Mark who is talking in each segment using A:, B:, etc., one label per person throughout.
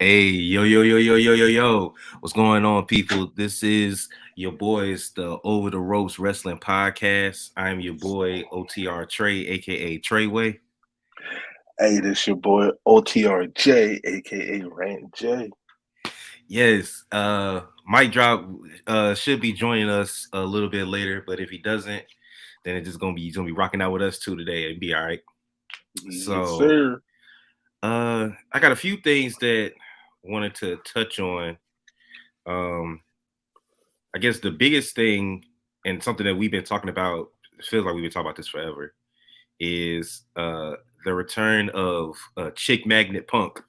A: Hey, yo, yo, yo, yo, yo, yo, yo. What's going on, people? This is your boys, the Over the Ropes Wrestling Podcast. I'm your boy, OTR Trey, aka Treyway.
B: Hey, this your boy OTR J, aka Rant J.
A: Yes, Mike Drop should be joining us a little bit later, but if he doesn't, then it's just he's gonna be rocking out with us too today. It'd be all right.
B: Yes,
A: So
B: sir.
A: I got a few things that I wanted to touch on. Um I guess the biggest thing and something that we've been talking about, it feels like we've been talking about this forever, is the return of Chick Magnet Punk,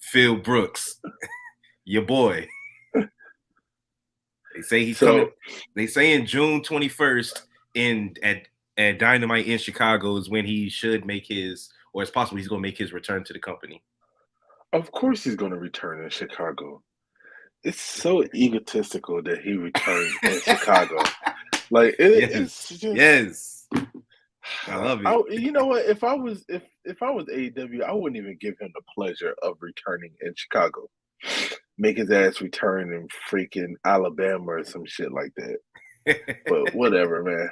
A: Phil Brooks, your boy. They say he's coming.
B: So,
A: They say in June 21st in at Dynamite in Chicago is when he should make his, or it's possible he's going to make his return to the company.
B: of course, he's going to return in Chicago. It's so egotistical that he returned in Chicago. Like it's
A: Yes,
B: just,
A: yes, I love it.
B: you know what? If I was AEW, I wouldn't even give him the pleasure of returning in Chicago. Make his ass return in freaking Alabama or some shit like that. But whatever, man.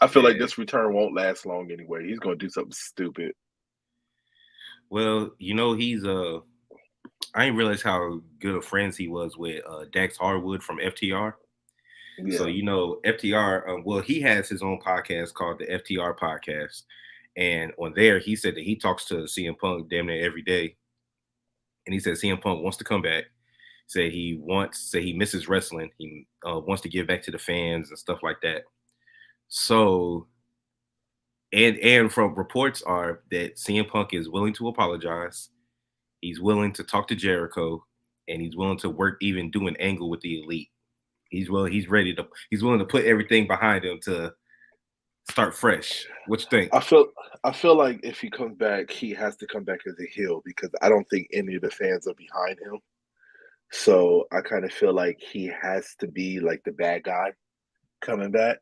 B: I feel like
A: Yeah.
B: this return won't last long anyway. He's gonna do something stupid.
A: Well, he's I didn't realize how good of friends he was with Dax Harwood from FTR. So
B: Yeah,
A: FTR. Well, he has his own podcast called the FTR Podcast, and on there he said that he talks to CM Punk damn near every day, and he said CM Punk wants to come back. Say he misses wrestling. He wants to give back to the fans and stuff like that. So and from reports are that CM Punk is willing to apologize. He's willing to talk to Jericho, and he's willing to work, even do an angle with the Elite. He's willing to put everything behind him to start fresh. What you think?
B: I feel I feel like if he comes back, he has to come back as a heel because I don't think any of the fans are behind him. So I kind of feel like he has to be like the bad guy coming back.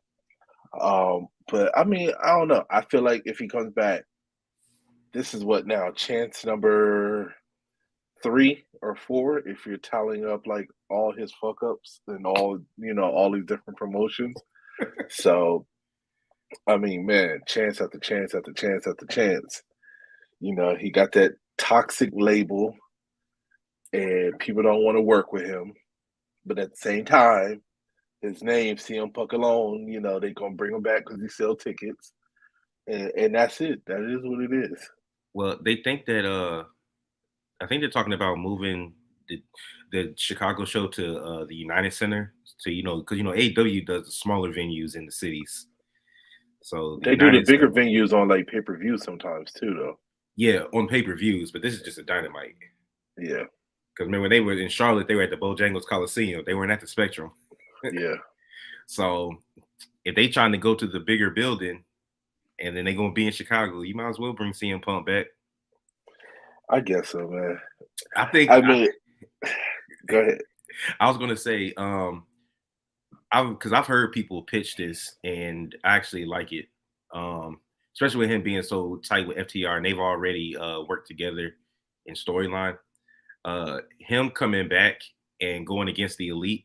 B: But I mean, I don't know. I feel like if he comes back, this is what now, chance number 3 or 4, if you're tallying up like all his fuck ups and all these different promotions. So I mean, man, chance after chance after chance after chance. He got that toxic label and people don't want to work with him. But at the same time, his name, CM Punk alone, they're going to bring him back because he sell tickets. And that's it. That is what it is.
A: Well, they think that I think they're talking about moving the Chicago show to the United Center. So because AEW does the smaller venues in the cities. So the
B: They do the
A: United
B: bigger
A: Center,
B: venues on like pay-per-view sometimes too, though.
A: yeah, on pay-per-views, but this is just a Dynamite.
B: Yeah.
A: Because remember, when they were in Charlotte, they were at the Bojangles Coliseum. They weren't at the Spectrum.
B: Yeah.
A: So if they trying to go to the bigger building and then they're gonna be in Chicago, you might as well bring CM Punk back.
B: I guess so, man.
A: I think
B: I mean, go ahead.
A: I was gonna say, because I've heard people pitch this and I actually like it. Especially with him being so tight with FTR and they've already worked together in storyline. Him coming back and going against the Elite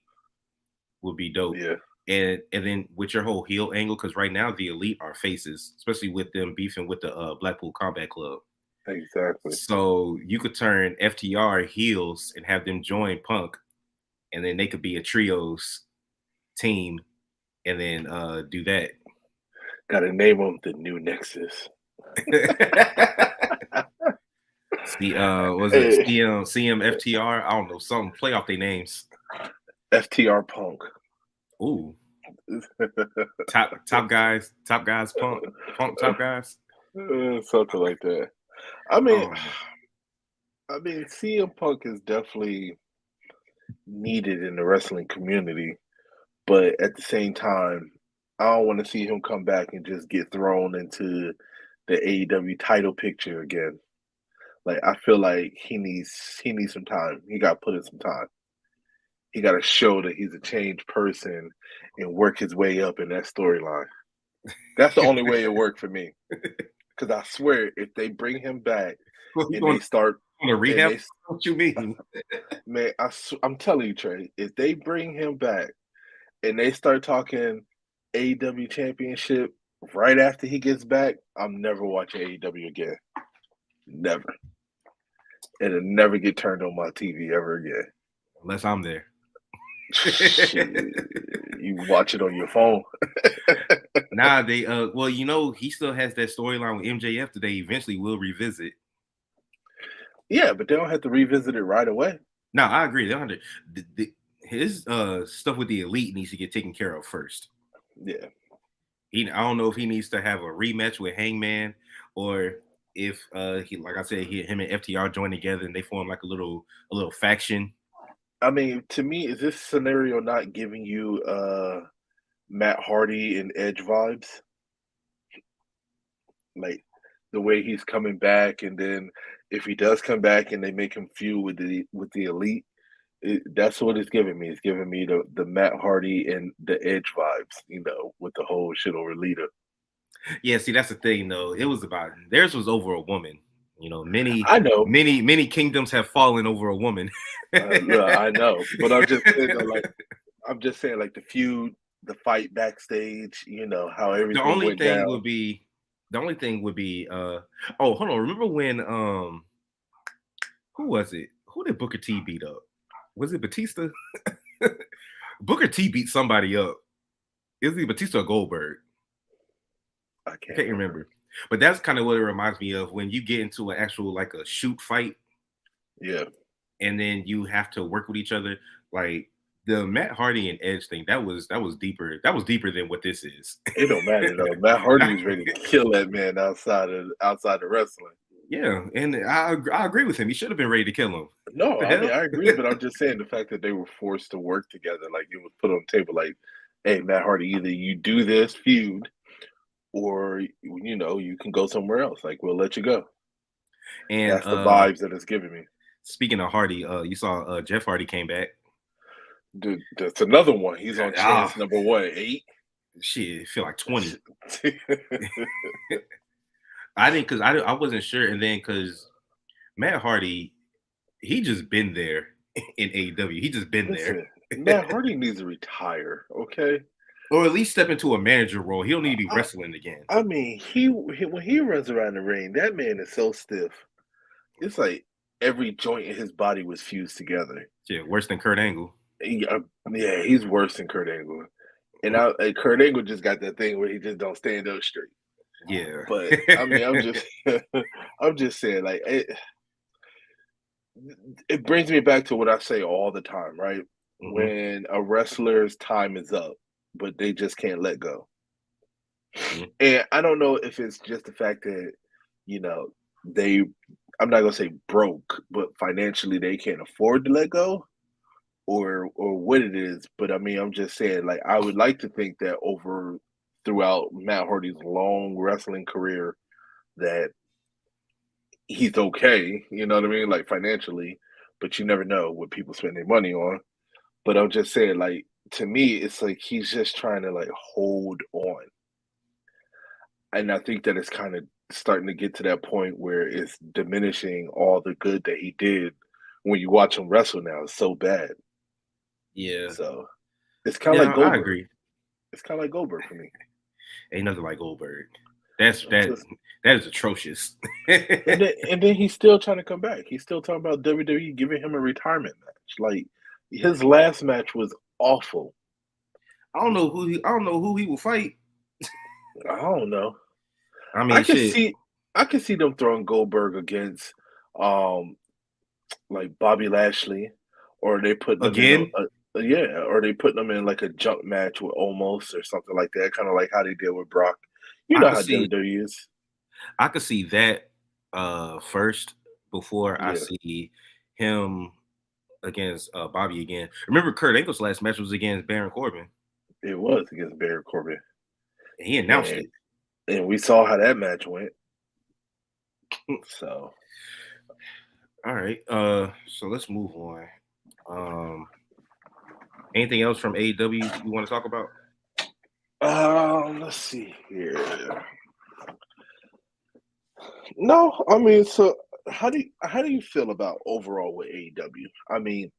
A: would be dope.
B: Yeah.
A: And then with your whole heel angle, because right now the Elite are faces, especially with them beefing with the Blackpool Combat Club.
B: Exactly.
A: So you could turn FTR heels and have them join Punk, and then they could be a trios team, and then do that.
B: Got to name them the New Nexus.
A: See, was it
B: Hey,
A: CMFTR? I don't know, something. Play off their names.
B: FTR Punk.
A: Ooh, top guys, punk top guys.
B: Something like that. I mean,
A: Oh,
B: CM Punk is definitely needed in the wrestling community, but at the same time, I don't want to see him come back and just get thrown into the AEW title picture again. Like I feel like he needs some time. He got to put in some time. He got to show that he's a changed person and work his way up in that storyline. That's the only way it worked for me. because I swear if they bring him back
A: Well, you
B: and they
A: going
B: start
A: to
B: and
A: rehab?
B: they
A: What you mean?
B: man, I'm telling you, Trey, if they bring him back and they start talking AEW championship right after he gets back, I'm never watching AEW again. Never. It'll never get turned on my TV ever again.
A: Unless I'm there.
B: Shit, you watch it on your phone.
A: Nah, they well, he still has that storyline with MJF that they eventually will revisit.
B: Yeah, but they don't have to revisit it right away.
A: No, I agree. They don't have to, his stuff with the elite needs to get taken care of first.
B: Yeah.
A: I don't know if he needs to have a rematch with Hangman, or if he, like I said, him and FTR join together and they form like a little faction.
B: I mean, to me, is this scenario not giving you Matt Hardy and Edge vibes? Like the way he's coming back, and then if he does come back and they make him feud with the elite, that's what it's giving me. It's giving me the Matt Hardy and the Edge vibes, with the whole shit over Lita.
A: Yeah, see, that's the thing though. It was about theirs was over a woman. Many
B: I know,
A: many kingdoms have fallen over a woman.
B: look, I know, but I'm just saying, like the feud, the fight backstage, how
A: The
B: everything
A: only
B: went
A: thing
B: down.
A: would be oh, hold on. Remember when who was it? Who did Booker T beat up? Was it Batista? Booker T beat somebody up. Is it Batista or Goldberg?
B: I
A: I
B: can't
A: can't
B: remember.
A: remember. But that's kind of what it reminds me of when you get into an actual like a shoot fight
B: Yeah,
A: and then you have to work with each other. Like the Matt Hardy and Edge thing, that was deeper. That was deeper than what this is.
B: it don't matter though. Matt Hardy was ready to kill that man outside of wrestling.
A: Yeah, and I agree with him. He should have been ready to kill him. What
B: No,
A: the
B: I mean
A: hell?
B: I agree, but I'm just saying the fact that they were forced to work together, like it was put on the table, like, hey, Matt Hardy, either you do this feud, or you can go somewhere else. Like we'll let you go.
A: And
B: That's the vibes that it's giving me.
A: speaking of Hardy, you saw Jeff Hardy came back.
B: Dude, that's another one. He's on
A: Ah,
B: chance number what, 8?
A: shit, it feel like 20. I didn't because I wasn't sure, and then because Matt Hardy, he just been there in AEW. He just been there,
B: Listen, Matt Hardy needs to retire, okay?
A: or at least step into a manager role. He don't need to be wrestling again.
B: I mean, when he runs around the ring, that man is so stiff. It's like every joint in his body was fused together.
A: Shit, worse than Kurt Angle.
B: Yeah, he's worse than Kurt Angle. And Kurt Angle just got that thing where he just don't stand up straight.
A: Yeah.
B: But I mean, I'm just I'm just saying, like it brings me back to what I say all the time, right?
A: Mm-hmm.
B: When a wrestler's time is up, but they just can't let go.
A: Mm-hmm.
B: And I don't know if it's just the fact that, you know, they I'm not gonna say broke, but financially they can't afford to let go or what it is. But I mean, I'm just saying, like, I would like to think that over throughout Matt Hardy's long wrestling career that he's okay, you know what I mean? Like financially, but you never know what people spend their money on. But I'm just saying, like, to me, it's like he's just trying to like hold on. And I think that it's kind of starting to get to that point where it's diminishing all the good that he did when you watch him wrestle now. It's so bad.
A: Yeah.
B: So it's kind of like
A: Yeah, I
B: Goldberg.
A: agree.
B: It's kind of like Goldberg for me.
A: Ain't nothing like Goldberg. That
B: I'm just,
A: that is atrocious.
B: and then he's still trying to come back. He's still talking about WWE giving him a retirement match. Like his last match was awful.
A: I don't know who he will fight.
B: I don't know.
A: I
B: I
A: mean,
B: can
A: shit.
B: see I can see them throwing Goldberg against um like Bobby Lashley, or they putting them in
A: Again,
B: yeah, or they putting them in like a junk match with Omos or something like that, kind of like how they did with Brock. You
A: I
B: know
A: could
B: how
A: see
B: WWE is.
A: that first before I
B: Yeah,
A: see him against Bobby again. Remember Kurt Angle's last match was against Baron Corbin.
B: it was against Baron Corbin,
A: And he announced
B: and
A: it.
B: we saw how that match went. So,
A: All right. So let's move on. Anything else from AEW you want to talk about?
B: let's see here. No, I mean, so how do you feel about overall with AEW? I mean,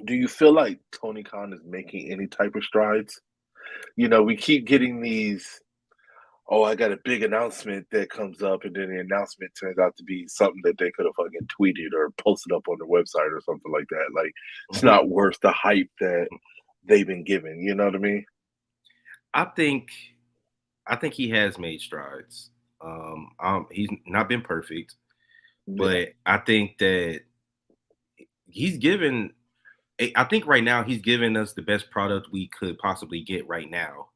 B: do you feel like Tony Khan is making any type of strides? We keep getting these, oh, I got a big announcement that comes up, and then the announcement turns out to be something that they could have fucking tweeted or posted up on their website or something like that. Like, it's
A: Mhm.
B: not worth the hype that they've been given. You know what I mean?
A: I think I think he has made strides. He's not been perfect,
B: Yeah,
A: but I think that he's given. I think right now he's giving us the best product we could possibly get right now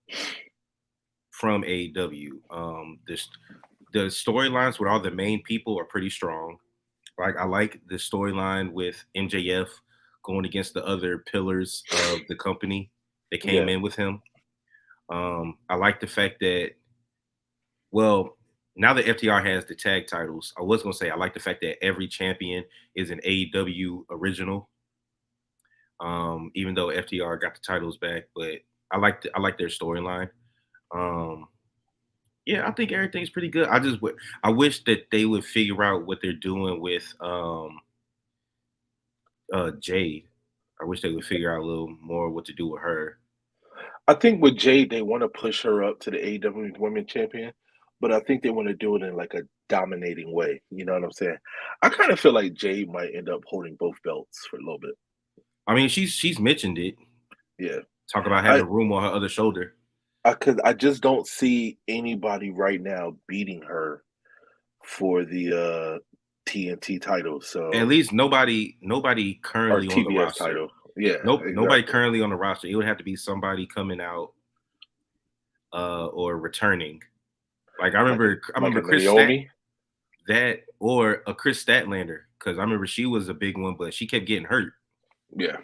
A: from AEW. The storylines with all the main people are pretty strong. Like I like the storyline with MJF going against the other pillars of the company that came
B: yeah.
A: in with him. I like the fact that, well, now that FTR has the tag titles, I was gonna say I like the fact that every champion is an AEW original. Even though FTR got the titles back, but I like their storyline. Um, yeah, I think everything's pretty good. I wish that they would figure out what they're doing with Jade. I wish they would figure out a little more what to do with her.
B: I think with Jade, they want to push her up to the AEW Women Champion, but I think they want to do it in like a dominating way. You know what I'm saying? I kind of feel like Jade might end up holding both belts for a little bit.
A: I mean, she's mentioned it.
B: Yeah,
A: Talk about having
B: I
A: room on her other shoulder.
B: I just don't see anybody right now beating her for the TNT title.
A: At
B: So
A: least nobody
B: or
A: currently on the
B: TBS
A: roster.
B: title. Yeah,
A: Nope, nobody
B: exactly.
A: currently on the roster. It would have to be somebody coming out or returning. Like I
B: Like
A: remember
B: a
A: Chris Stat
B: Naomi.
A: that or a Chris Statlander because I remember she was a big one, but she kept getting hurt.
B: Yeah.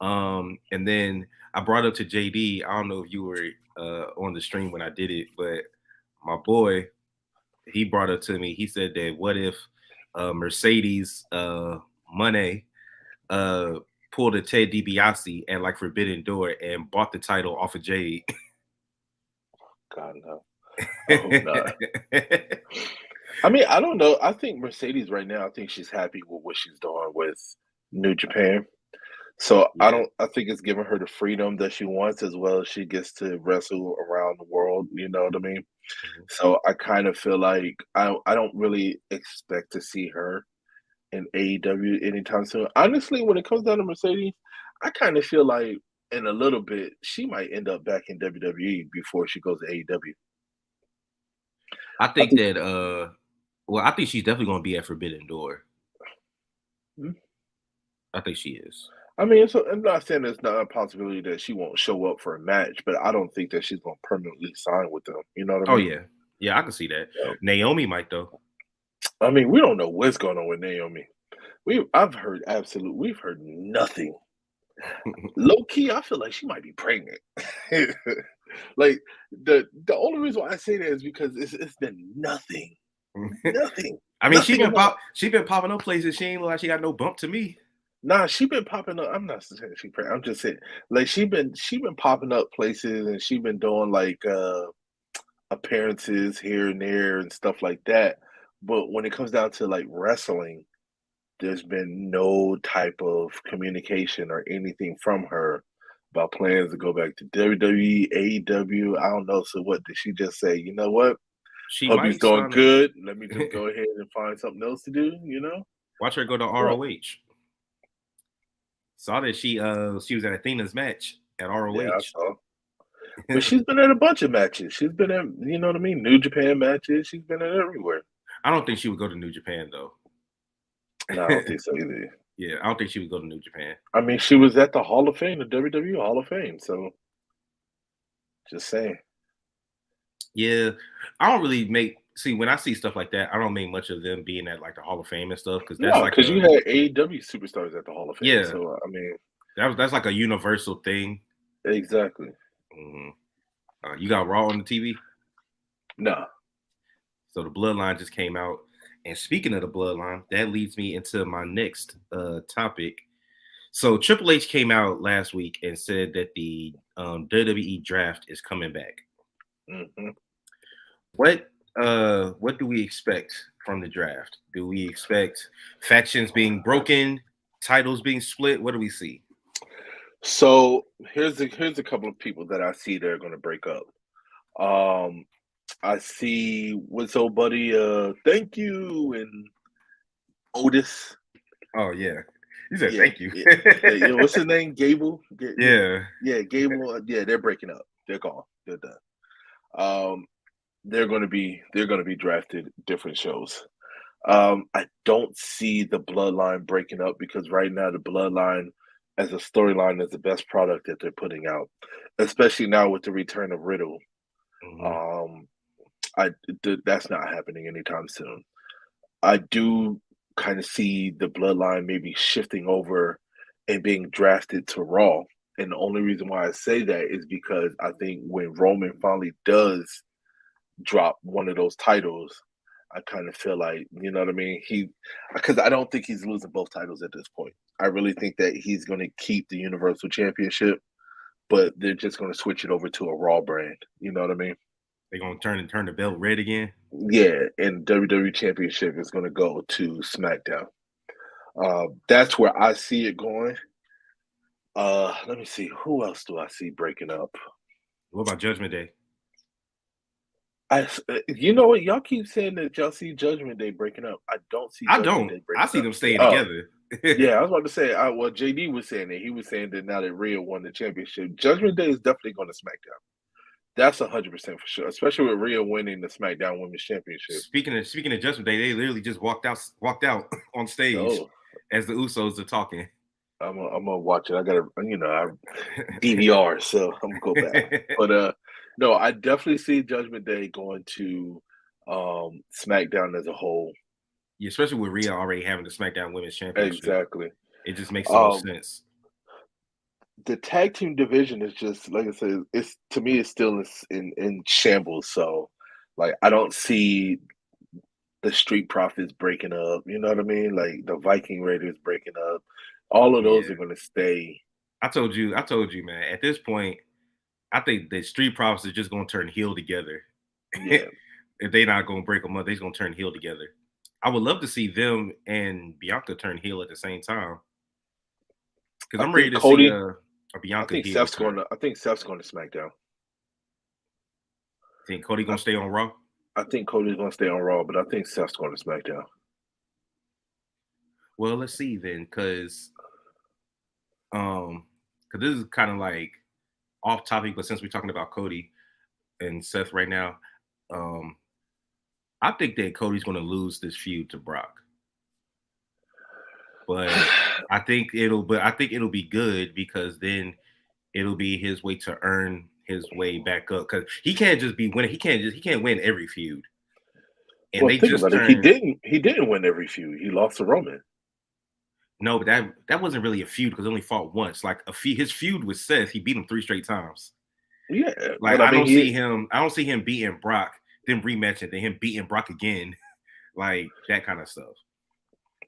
A: And then I brought up to JD. I don't know if you were on the stream when I did it, but my boy he brought up to me. He said that what if Mercedes Money uh pulled a Ted DiBiase and like Forbidden Door and bought the title off of Jade.
B: God no. I hope not. I mean, I don't know. I think Mercedes right now, I think she's happy with what she's doing with New Japan. So
A: Yeah.
B: I think it's giving her the freedom that she wants as well as she gets to wrestle around the world, you know what I mean?
A: Mhm.
B: So I kind of feel like I don't really expect to see her in AEW anytime soon. Honestly, when it comes down to Mercedes, I kind of feel like in a little bit she might end up back in WWE before she goes to AEW.
A: I
B: I
A: think
B: think
A: that well, I think she's definitely gonna be at Forbidden Door. I think she is.
B: I mean, so I'm not saying there's not a possibility that she won't show up for a match, but I don't think that she's going to permanently sign with them. You know what I
A: Oh
B: mean?
A: yeah. Yeah, I can see that.
B: So,
A: Naomi might though.
B: I mean, we don't know what's going on with Naomi. We've heard nothing. Low key, I feel like she might be pregnant. Like the only reason why I say that is because it's been nothing,
A: I mean,
B: nothing about.
A: she been popping up places. She ain't look like she got no bump to me.
B: Nah, she been popping up. I'm not saying she pregnant. I'm just saying like she been popping up places and she been doing like appearances here and there and stuff like that. But when it comes down to like wrestling, there's been no type of communication or anything from her about plans to go back to WWE, AEW. I don't know. So what did she just say? You know what?
A: She
B: Hubby's
A: might
B: doing
A: sign
B: good. Let me just
A: a
B: go ahead and find something else to do, you know?
A: watch her go to
B: Well,
A: ROH. Saw that she was at Athena's match at
B: yeah, I
A: ROH.
B: saw. But she's been in a bunch of matches. She's been in, you know what I mean? New Japan matches. She's been in everywhere.
A: I don't think she would go to New Japan though.
B: No, I don't think so either.
A: Yeah, I don't think she would go to New Japan.
B: I mean, she was at the Hall of Fame, the WWE Hall of Fame. So just saying.
A: Yeah, I don't really make see when I see stuff like that. I don't make much of them being at like the Hall of Fame and stuff because that's
B: No,
A: like
B: because you
A: a
B: had AEW superstars at the Hall of Fame.
A: yeah
B: So I mean,
A: that's like a universal thing.
B: exactly.
A: Mhm. You got Raw on the TV,
B: No.
A: so the Bloodline just came out. And speaking of the Bloodline, that leads me into my next topic. So Triple H came out last week and said that the WWE draft is coming back.
B: Hmm.
A: What what do we expect from the draft? Do we expect factions being broken, titles being split? What do we see?
B: So here's a couple of people that I see that are going to break up. Um, I see what's old buddy. Thank you and Otis.
A: Oh yeah, you said
B: Yeah,
A: thank you.
B: yeah, yeah. What's his name? Gable. Yeah,
A: Yeah,
B: yeah. Gable. Yeah, they're breaking up. They're gone. They're done. Um, they're gonna be drafted different shows. I don't see the bloodline breaking up because right now the bloodline as a storyline is the best product that they're putting out, especially now with the return of Riddle.
A: hmm
B: Um, that's not happening anytime soon. I do kind of see the bloodline maybe shifting over and being drafted to Raw. And the only reason why I say that is because I think when Roman finally does drop one of those titles, I kind of feel like, you know what I mean? Because I don't think he's losing both titles at this point. I really think that he's going to keep the Universal Championship, but they're just going to switch it over to a Raw brand. You know what I mean?
A: they're gonna turn the belt red again.
B: Yeah, and WWE Championship is going to go to SmackDown. That's where I see it going. Let me see. Who else do I see breaking up?
A: What about Judgment Day?
B: You know what? Y'all keep saying that y'all see Judgment Day breaking up. I don't see
A: I
B: Judgment
A: don't.
B: Day
A: I
B: breaking
A: see
B: up.
A: them staying
B: Oh,
A: together.
B: yeah, I was about to say. Well, JD was saying that. He was saying that now that Rhea won the championship, Judgment Day is definitely going to SmackDown. That's 100% for sure. Especially with Rhea winning the SmackDown Women's Championship.
A: Speaking of Judgment Day, they literally just walked out on stage
B: Oh,
A: as the Usos are talking.
B: I'm gonna watch it. I gotta, I DVR, so I'm gonna go back. But no, I definitely see Judgment Day going to SmackDown as a whole.
A: Yeah, especially with Rhea already having the SmackDown Women's Championship,
B: Exactly.
A: it just makes the most
B: Um,
A: sense.
B: the tag team division is just like I said. It's to me, it's still in shambles. So, like, I don't see the Street Profits breaking up. You know what I mean? Like the Viking Raiders breaking up. All of those are
A: Yeah,
B: going to stay.
A: I told you, man. At this point, I think the Street Profits are just gonna turn heel together.
B: Yeah,
A: If they're not gonna break them up, they're just gonna turn heel together. I would love to see them and Bianca turn heel at the same time because
B: I
A: I'm ready
B: think
A: to see
B: Cody.
A: a
B: I
A: Bianca
B: think
A: heel
B: Seth's going
A: turn.
B: to. I think Seth's going to SmackDown.
A: Think Cody
B: I,
A: gonna stay on Raw?
B: I think Cody's going to stay on Raw, but I think Seth's going to SmackDown.
A: Well, let's see then, because this is kind of like off topic, but since we're talking about Cody and Seth right now, um, I think that Cody's gonna lose this feud to Brock. But I think it'll be good because then it'll be his way to earn his way back up because he can't just be winning. He can't win every feud. And
B: Well,
A: they
B: think
A: just
B: about it. He
A: turned
B: didn't. He didn't win every feud. He lost to Roman.
A: no, but that wasn't really a feud because he only fought once. Like his feud with Seth, he beat him 3 straight times.
B: Yeah,
A: Like
B: but I mean,
A: I don't see him beating Brock, then rematching, then him beating Brock again, like that kind of stuff.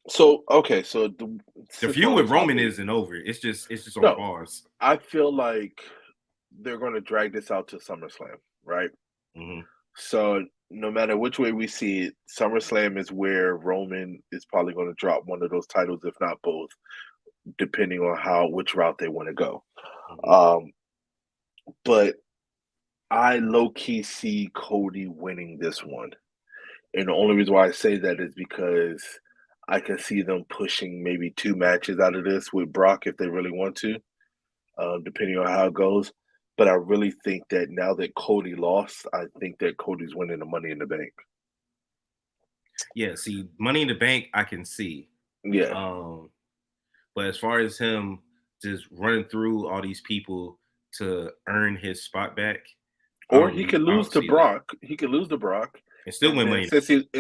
B: So okay, so
A: The
B: since we're
A: feud
B: on the
A: with Roman
B: topic,
A: isn't over. It's just on
B: no,
A: pause.
B: I feel like they're going to drag this out to SummerSlam, right?
A: hmm
B: So no matter which way we see it, SummerSlam is where Roman is probably going to drop one of those titles, if not both, depending on how which route they want to go.
A: hmm
B: Um, but I low key see Cody winning this one. And the only reason why I say that is because I can see them pushing maybe 2 matches out of this with Brock if they really want to, depending on how it goes. But I really think that now that Cody lost, I think that Cody's winning the Money in the Bank.
A: Yeah, see, Money in the Bank, I can see.
B: Yeah.
A: Um, but as far as him just running through all these people to earn his spot back,
B: Or he could
A: I
B: lose
A: don't
B: to
A: see that.
B: Brock. He could lose to Brock.
A: And still
B: And
A: win
B: then
A: Money.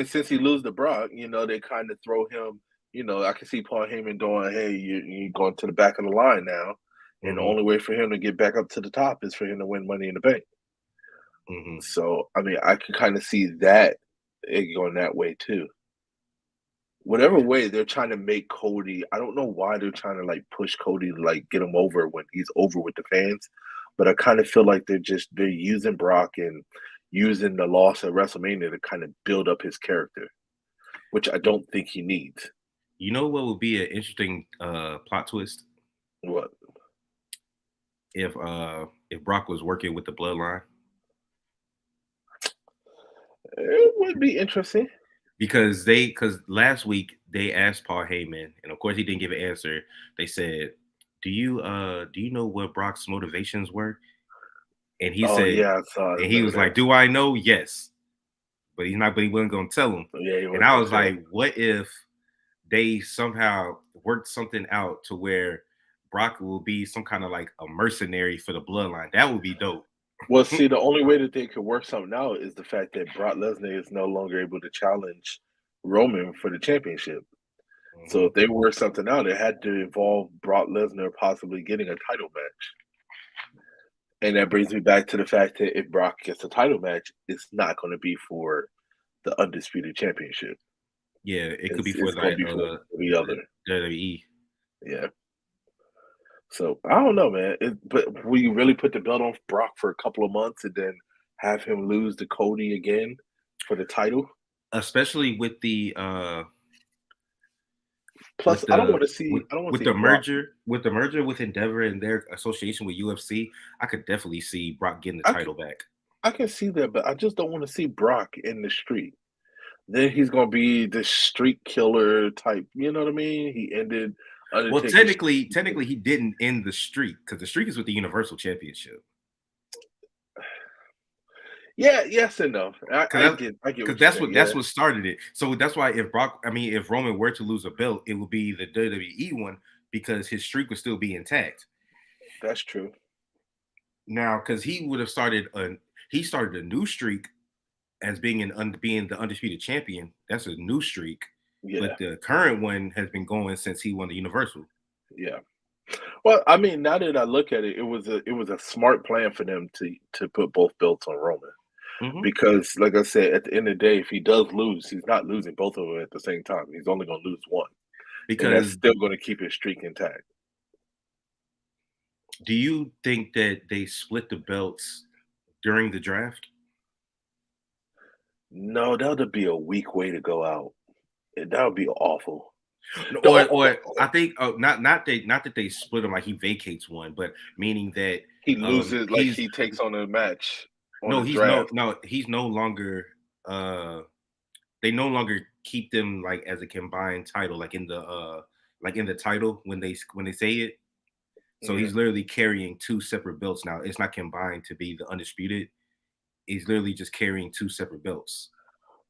B: since he lose to Brock, they kind of throw him, I can see Paul Heyman doing, hey, you're going to the back of the line now. And the
A: hmm
B: only way for him to get back up to the top is for him to win Money in the Bank.
A: hmm
B: So, I mean, I can kind of see that it going that way too. Whatever way they're trying to make Cody, I don't know why they're trying to like push Cody to like get him over when he's over with the fans, but I kind of feel like they're using Brock and using the loss at WrestleMania to kind of build up his character, which I don't think he needs.
A: You know what would be an interesting plot twist
B: What?
A: if Brock was working with the Bloodline?
B: It would be interesting.
A: Because last week they asked Paul Heyman, and of course he didn't give an answer. They said, do you know what Brock's motivations were? And he
B: Oh
A: said,
B: yeah, I
A: and he
B: remember
A: was like,
B: that.
A: do I know? Yes. But he wasn't gonna tell him.
B: Yeah, he
A: And
B: wasn't
A: I
B: gonna
A: was
B: tell him.
A: like, what if they somehow worked something out to where Brock will be some kind of like a mercenary for the bloodline? That would be dope.
B: Well, see, the only way that they could work something out is the fact that Brock Lesnar is no longer able to challenge Roman for the championship. So
A: Mhm.
B: if they work something out, it had to involve Brock Lesnar possibly getting a title match. And that brings me back to the fact that if Brock gets a title match, it's not going to be for the undisputed championship.
A: Yeah, it could be for
B: It's going to
A: like
B: be for the other.
A: WWE.
B: Yeah. So I don't know, man. But will you really put the belt on Brock for a couple of months and then have him lose to Cody again for the title?
A: Especially
B: Plus, I don't want to see.
A: with
B: I don't want to
A: with
B: see
A: the
B: Brock.
A: merger with Endeavor and their association with UFC, I could definitely see Brock getting the
B: I can,
A: title back.
B: I can see that, but I just don't want to see Brock in the street. Then he's gonna be this street killer type. You know what I mean? He ended
A: Well,
B: Undertaker's.
A: technically he didn't end the streak because the streak is with the Universal Championship.
B: Yeah, yes and no. I
A: Because
B: get I get
A: because
B: what you're saying.
A: that's
B: Yeah,
A: what started it. So that's why if Roman were to lose a belt, it would be the WWE one because his streak would still be intact.
B: that's true.
A: Now, because he started a new streak as being the undisputed champion. That's a new streak,
B: Yeah,
A: but the current one has been going since he won the Universal.
B: yeah. Well, I mean, now that I look at it, it was a smart plan for them to put both belts on Roman
A: Hmm.
B: because, like I said, at the end of the day, if he does lose, he's not losing both of them at the same time. He's only going to lose one, and that's
A: Because
B: still going to keep his streak intact.
A: do you think that they split the belts during the draft?
B: No, that would be a weak way to go out. That would be awful.
A: No,
B: The,
A: or I think not that they split him like he vacates one, but meaning that
B: he loses, like
A: he's
B: he takes on a match on
A: no
B: the draft.
A: he's no longer they no longer keep them like as a combined title like in the title when they say it. So
B: Yeah.
A: he's literally carrying two separate belts now. It's not combined to be the undisputed. He's literally just carrying two separate belts.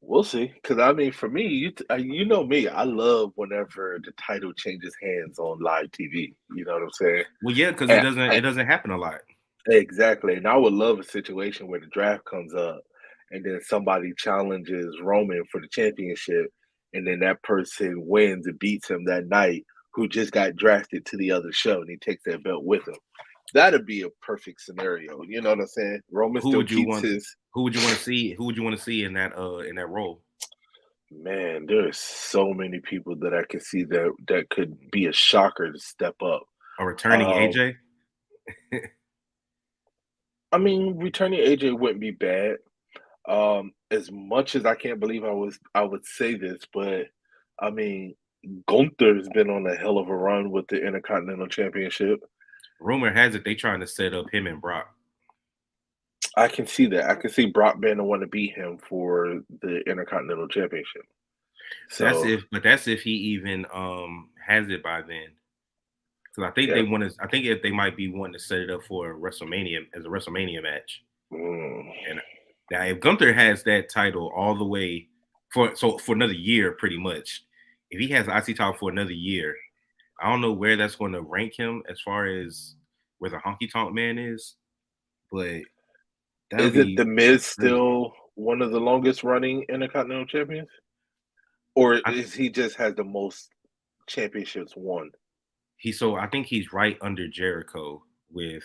B: We'll see. Because I mean, for me, you know me, I love whenever the title changes hands on live TV. You know what I'm saying?
A: Well, yeah, because
B: And,
A: it doesn't happen a lot.
B: exactly. And I would love a situation where the draft comes up, and then somebody challenges Roman for the championship, and then that person wins and beats him that night, who just got drafted to the other show, and he takes that belt with him. That'd be a perfect scenario. You know what I'm saying? Roman
A: Who
B: still
A: would you
B: keeps
A: want?
B: his.
A: Who would you want to see? Who would you want to see in that role?
B: Man, there's so many people that I can see that could be a shocker to step up.
A: A returning
B: Um,
A: AJ?
B: I mean, returning AJ wouldn't be bad. As much as I can't believe I would say this, but I mean, Gunther's been on a hell of a run with the Intercontinental Championship.
A: Rumor has it they trying to set up him and Brock.
B: I can see that. I can see Brock being the one to beat him for the Intercontinental Championship. So
A: That's if he even has it by then. Because
B: yeah.
A: I think if they might be wanting to set it up for WrestleMania as a WrestleMania match.
B: Mm.
A: And now if Gunther has that title all the way for another year, pretty much. If he has the IC title for another year, I don't know where that's going to rank him as far as where the Honky Tonk Man is, but that'll
B: Is it
A: be
B: the Miz
A: crazy.
B: still one of the longest running Intercontinental champions? Or
A: I,
B: is he just has the most championships won?
A: I think he's right under Jericho with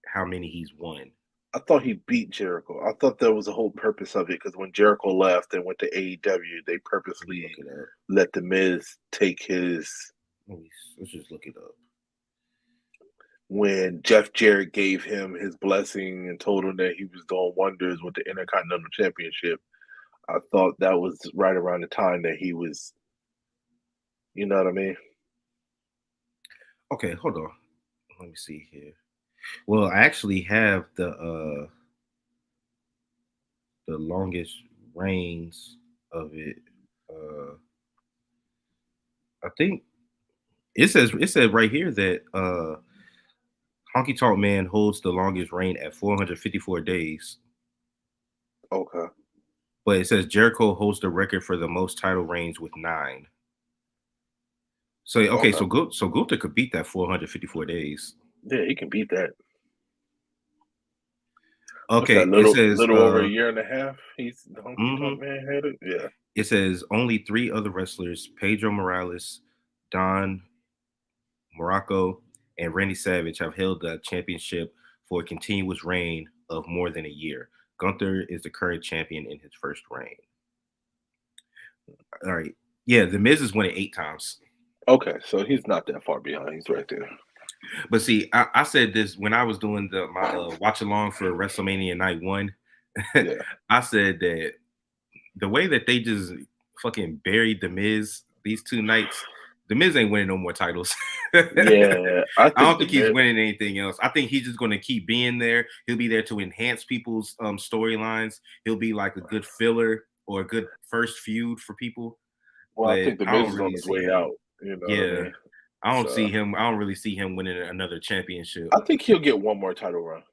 A: how many he's won.
B: I thought he beat Jericho. I thought that was the whole purpose of it because when Jericho left and went to AEW, they
A: Let me look
B: purposely
A: it up.
B: let the Miz take his.
A: Let's just look it up.
B: when Jeff Jarrett gave him his blessing and told him that he was doing wonders with the Intercontinental Championship. I thought that was right around the time that he was, you know what I mean?
A: Okay, hold on. Let me see here. Well, I actually have the longest reigns of it. Uh I think it said right here that Honky Tonk Man holds the longest reign at 454 days.
B: Okay.
A: But it says Jericho holds the record for the most title reigns with 9. So okay,
B: Okay.
A: so Gunther could beat that 454 days.
B: Yeah, he can beat that. What's
A: Okay,
B: that
A: it
B: little
A: says
B: little over a year and a half? He's the Honky Tonk
A: mhm.
B: Man had it. Yeah.
A: It says only 3 other wrestlers, Pedro Morales, Don Morocco, and Randy Savage, have held the championship for a continuous reign of more than a year. Gunther is the current champion in his first reign. All right. Yeah, the Miz has won it 8 times.
B: Okay, so he's not that far behind. He's right there.
A: But see, I said this when I was doing my watch along for WrestleMania Night 1.
B: Yeah.
A: I said that the way that they just fucking buried the Miz these 2 nights, the Miz ain't winning no more titles.
B: Yeah. I
A: I don't
B: think the
A: think he's
B: Miz.
A: winning anything else. I think he's just going to keep being there. He'll be there to enhance people's storylines. He'll be like a good filler or a good first feud for people.
B: Well, I
A: But
B: think the
A: I
B: Miz
A: don't
B: is on
A: really
B: his
A: see
B: way
A: him.
B: out. You know what I
A: Yeah,
B: mean?
A: I don't
B: So
A: see him. I don't really see him winning another championship.
B: I think he'll get one more title run.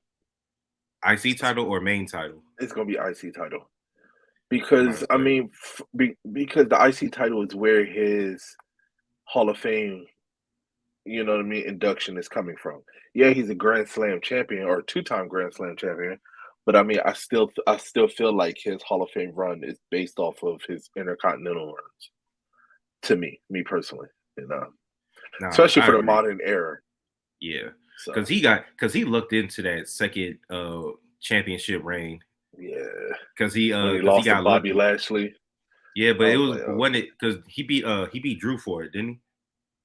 A: IC title or main title.
B: It's gonna be IC title
A: I'm about
B: because
A: to
B: I
A: say.
B: mean, because the IC title is where his Hall of Fame, you know what I mean, induction is coming from. Yeah, he's a Grand Slam champion or two-time Grand Slam champion, but I mean, I still feel like his Hall of Fame run is based off of his Intercontinental runs. To me personally, you know,
A: Nah,
B: especially
A: I
B: for the
A: agree.
B: modern era.
A: Yeah,
B: So
A: because he looked into that second championship reign
B: yeah, when he
A: because he
B: lost to
A: got
B: Bobby
A: lucky.
B: Lashley,
A: Yeah, but
B: I
A: it
B: was
A: was
B: like,
A: one
B: okay.
A: because he beat Drew for it, didn't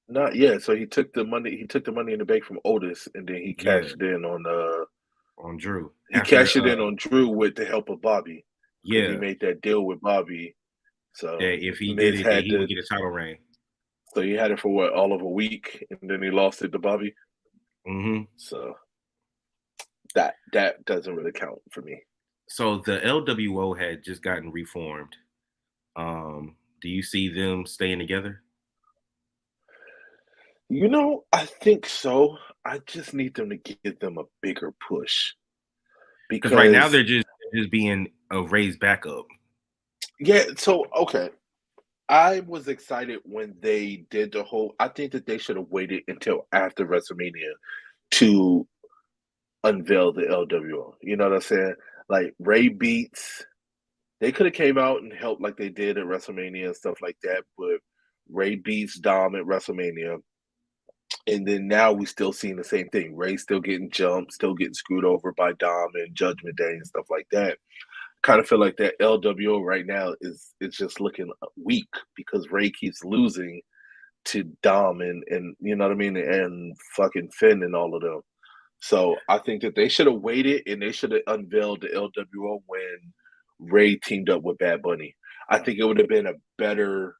B: Not yet. So he took the money. He took the money in the bank from Otis, and then he
A: he? Yeah,
B: cashed in on
A: on Drew
B: he
A: after
B: cashed it in on Drew with the help of Bobby because he
A: yeah,
B: made that deal with Bobby. So
A: that if he did
B: Miz
A: it, that
B: had
A: he would
B: to.
A: get a title reign.
B: So he had it for what, all of a week, and then he lost it to Bobby.
A: Hmm.
B: So that doesn't really count for me.
A: So the LWO had just gotten reformed. Do you see them staying together?
B: I think so. I just need them to give them a bigger push
A: Because right now
B: because
A: they're just being a raised backup.
B: yeah. So okay, I was excited when they did the whole. I think that they should have waited until after WrestleMania to unveil the LWO. You know what I'm saying? Like Ray beats, they could have came out and helped like they did at WrestleMania and stuff like that. But Ray beats Dom at WrestleMania, and then now we still seeing the same thing. Ray still getting jumped, still getting screwed over by Dom and Judgment Day and stuff like that. Kind of feel like that LWO right now is just looking weak because Ray keeps losing to Dom and you know what I mean, and fucking Finn and all of them. So I think that they should have waited and they should have unveiled the LWO when Ray teamed up with Bad Bunny. I think it would have been a better.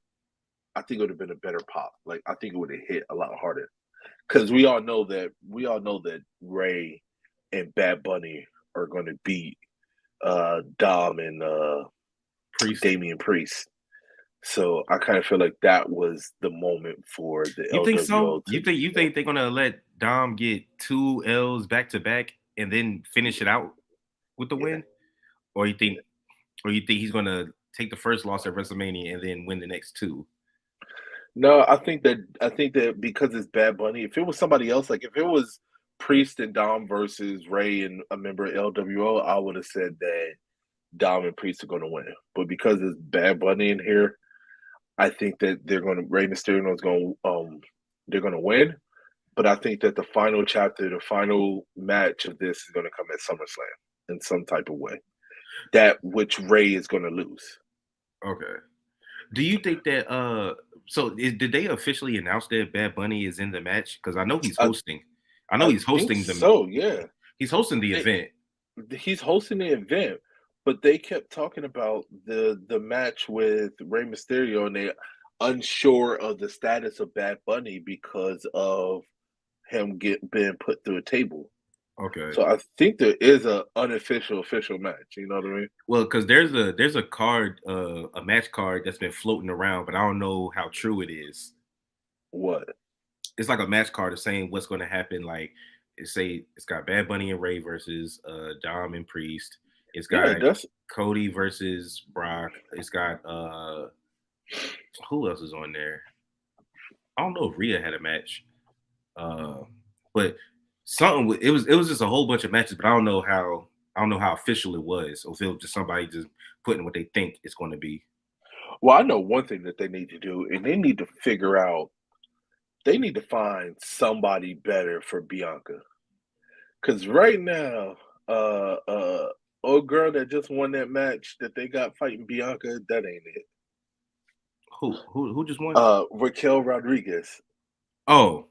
B: I think it would have been a better pop. Like I think it would have hit a lot harder because we all know that Ray and Bad Bunny are going to beat Dom and
A: Priest.
B: Damian Priest. So I kind of feel like that was the moment for the
A: You think
B: LWO
A: so?
B: to,
A: You think they're gonna let Dom get 2 L's back to back and then finish it out with the
B: yeah,
A: win? Or
B: yeah.
A: you think he's gonna take the first loss at WrestleMania and then win the next 2?
B: No, I think that because it's Bad Bunny, if it was somebody else, like if it was Priest and Dom versus Ray and a member of LWO, I would have said that Dom and Priest are going to win. But because it's Bad Bunny in here, I think that Rey Mysterio is going they're going to win. But I think that the final chapter, the final match of this is going to come at SummerSlam in some type of way. That which Ray is going to lose.
A: Okay. Do you think that did they officially announce that Bad Bunny is in the match? Because I know he's
B: I,
A: hosting. I know
B: I
A: he's
B: think
A: hosting the
B: so. Yeah,
A: he's hosting the
B: they,
A: event.
B: he's hosting the event, but they kept talking about the match with Rey Mysterio, and they unsure of the status of Bad Bunny because of him being put through a table.
A: Okay.
B: So I think there is a unofficial official match. You know what I mean?
A: Well, because there's a card, a match card that's been floating around, but I don't know how true it is.
B: What?
A: It's like a match card of saying what's going to happen. Like it's got Bad Bunny and Ray versus Dom and Priest. It's
B: Yeah,
A: got
B: that's
A: Cody versus Brock. It's got who else is on there? I don't know if Rhea had a match, uh, but it was just a whole bunch of matches. But I don't know how official it was, or if it was just somebody just putting what they think it's going to be.
B: well. I know one thing that they need to do, and they need to figure out. They need to find somebody better for Bianca. Because right now, old girl that just won that match that they got fighting Bianca, that ain't it.
A: Who just won?
B: Raquel Rodriguez.
A: Oh,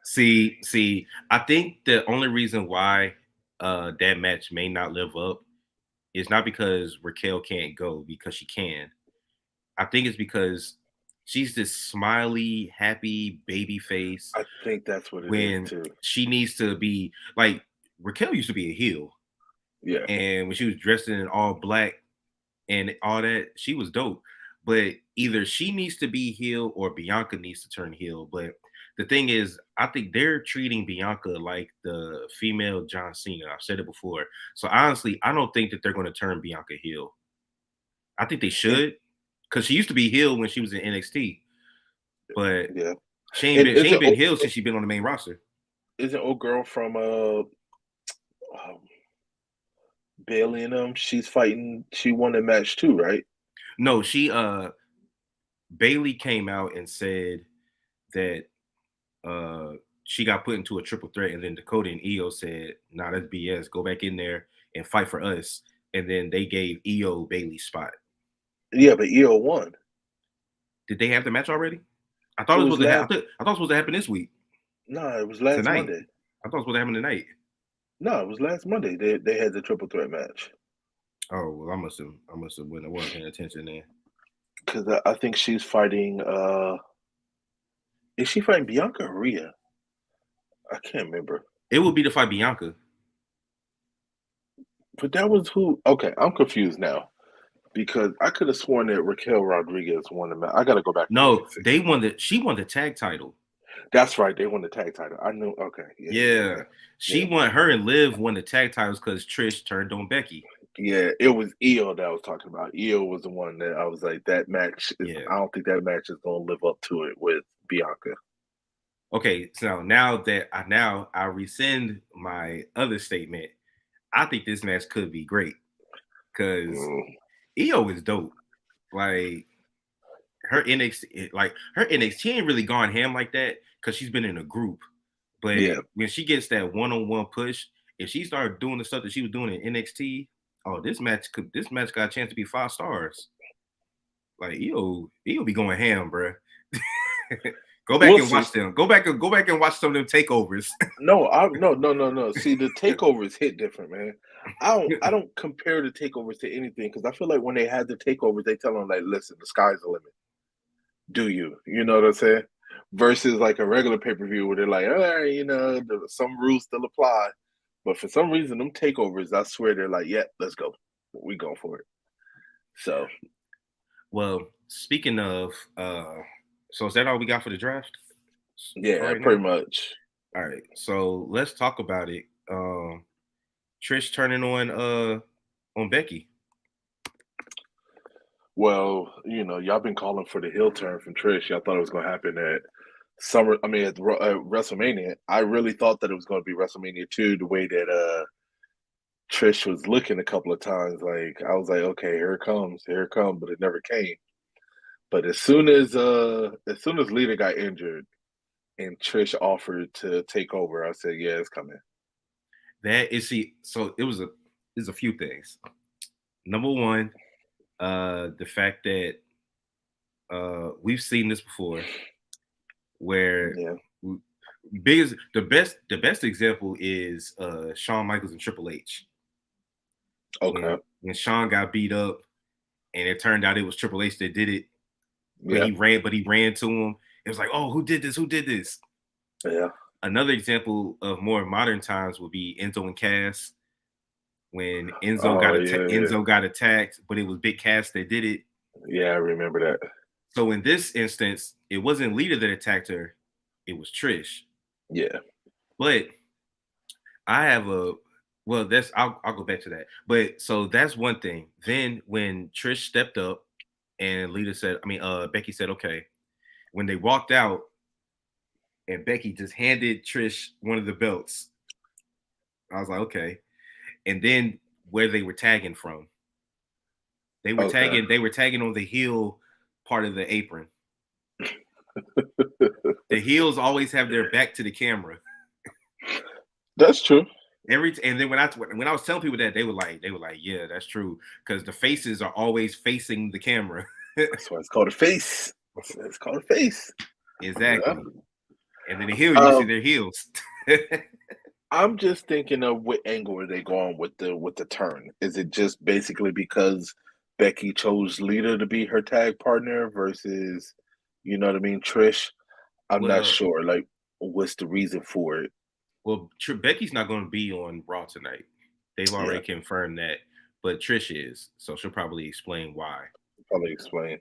A: see, I think the only reason why that match may not live up is not because Raquel can't go because she can. I think it's because she's this smiley, happy baby face
B: I think that's what it is
A: when
B: too.
A: she needs to be like Raquel used to be a heel.
B: Yeah.
A: And when she was dressed in all black and all that, she was dope. But either she needs to be heel or Bianca needs to turn heel. But the thing is, I think they're treating Bianca like the female John Cena. I've said it before. So honestly, I don't think that they're going to turn Bianca heel. I think they
B: And
A: should, because she used to be heel when she was in NXT, but
B: yeah.
A: she
B: And
A: ain't been heel since she's been on the main roster.
B: isn't old girl from um, Bailey and them? She's fighting. She won a match too, right?
A: No, she Bailey came out and said that uh she got put into a triple threat, and then Dakota and Io said, "Nah, that's BS. Go back in there and fight for us." And then they gave Io Bailey's spot.
B: Yeah, but EO won.
A: Did they have the match already? I
B: It
A: thought it was
B: was
A: supposed to.
B: last.
A: I thought it was supposed to happen this week,
B: No, it was last
A: tonight.
B: Monday.
A: I thought it was supposed to happen tonight.
B: No, it was last Monday. They had the triple threat match
A: Oh well, I must have when I wasn't paying attention then.
B: because I think she's fighting. Is she fighting Bianca or Rhea? I can't remember.
A: It would be to fight Bianca.
B: But that was who? Okay, I'm confused now because I could have sworn that Raquel Rodriguez won the match. I got to go back and look
A: No,
B: and see.
A: they won the. She won the tag title.
B: That's right. They won the tag title. I knew. Okay. Yeah. Yeah.
A: Yeah,
B: Yeah.
A: she
B: Yeah.
A: won. Her and Liv won the tag titles because Trish turned on Becky.
B: Yeah. It was Io that I was talking about. Io was the one that I was like, that match is.
A: Yeah.
B: I don't think that match is going to live up to it with Bianca.
A: Okay, so now I rescind my other statement. I think this match could be great because
B: Mm,
A: Io is dope. Like her NXT ain't really gone ham like that because she's been in a group. But
B: yeah.
A: when she gets that one-on-one push, if she started doing the stuff that she was doing in NXT, oh, this match got a chance to be 5 stars. Like Io be going ham, bro. Go back
B: We'll
A: and
B: see.
A: watch them. Go back and watch some of them takeovers.
B: No. See, the takeovers hit different, man. I don't compare the takeovers to anything because I feel like when they had the takeovers, they tell them like, listen, the sky's the limit. Do you? You know what I'm saying? Versus like a regular pay per view where they're like, all right, some rules still apply. But for some reason, them takeovers, I swear they're like, yeah, let's go. We go for it. So
A: Well, speaking of, so is that all we got for the draft for
B: yeah,
A: right
B: pretty
A: now?
B: much.
A: All right, so let's talk about it. Trish turning on Becky.
B: Well, y'all been calling for the heel turn from Trish. Y'all thought it was gonna happen at Summer. I mean, at WrestleMania. I really thought that it was gonna be WrestleMania 2, the way that Trish was looking a couple of times. Like I was like, okay, here it comes, but it never came. But as soon as Lita got injured and Trish offered to take over, I said, yeah, it's coming.
A: That is see, so there's a few things. Number one, the fact that we've seen this before, where
B: Yeah.
A: The best example is Shawn Michaels and Triple H.
B: Okay.
A: When Shawn got beat up and it turned out it was Triple H that did it, but
B: Yeah.
A: he ran to him. It was like, oh, who did this? Who did this?
B: Yeah.
A: Another example of more modern times would be Enzo and Cass. When
B: Oh yeah.
A: Enzo got attacked, but it was Big Cass that did it.
B: Yeah, I remember that.
A: So in this instance, it wasn't Lita that attacked her, it was Trish.
B: Yeah.
A: But I have a well, that's I'll go back to that. But so that's one thing. Then when Trish stepped up and Lita said, Becky said, okay. When they walked out and Becky just handed Trish one of the belts, I was like, okay. And then where they were tagging from. They were tagging on the heel part of the apron. The heels always have their back to the camera.
B: That's true.
A: And then when I was telling people that, they were like, yeah, that's true, because the faces are always facing the camera.
B: That's why it's called a face. It's called a face.
A: Exactly. Yeah. And then the heel, you see their heels.
B: I'm just thinking of what angle are they going with the turn? Is it just basically because Becky chose Lita to be her tag partner versus, you know what I mean, Trish? I'm not sure. Like, what's the reason for it?
A: Well, Becky's not going to be on Raw tonight. They've already confirmed that, but Trish is, so she'll probably explain why.
B: Probably explain.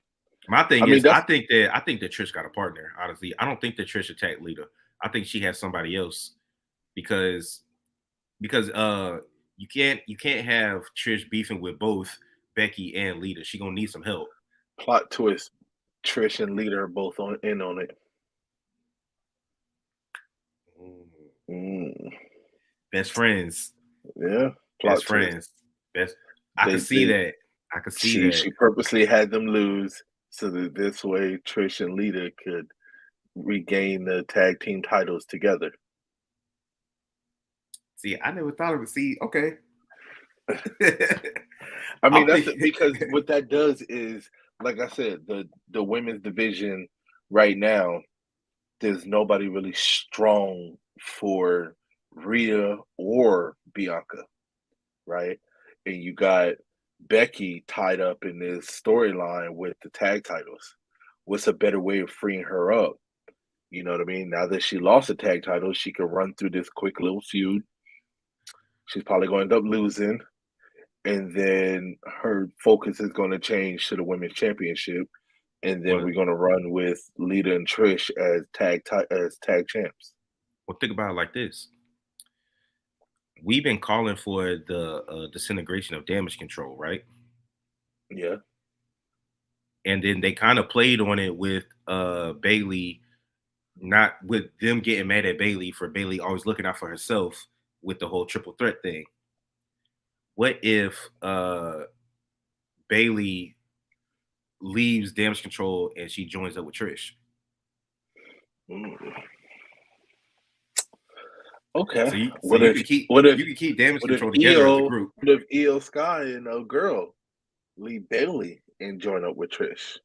A: My thing is, I think that Trish got a partner. Honestly, I don't think that Trish attacked Lita. I think she has somebody else because you can't have Trish beefing with both Becky and Lita. She gonna need some help.
B: Plot twist: Trish and Lita are both in on it.
A: Best friends.
B: Yeah.
A: Best friends. I can see that. I could see that.
B: She purposely had them lose so that this way Trish and Lita could regain the tag team titles together.
A: See, I never thought of it. See, okay.
B: I mean, because what that does is, like I said, the women's division right now, there's nobody really strong for Rhea or Bianca, right? And you got Becky tied up in this storyline with the tag titles. What's a better way of freeing her up? You know what I mean? Now that she lost the tag titles, she can run through this quick little feud. She's probably going to end up losing. And then her focus is going to change to the women's championship. And then we're going to run with Lita and Trish as tag champs.
A: Well, think about it like this. We've been calling for the disintegration of Damage Control, right?
B: Yeah.
A: And then they kind of played on it with Bayley, not with them getting mad at Bayley for Bayley always looking out for herself with the whole triple threat thing. What if Bayley leaves Damage Control and she joins up with Trish?
B: Okay.
A: So you can keep Damage Control together as a group.
B: What if Io Sky and a girl leave Bayley and join up with Trish?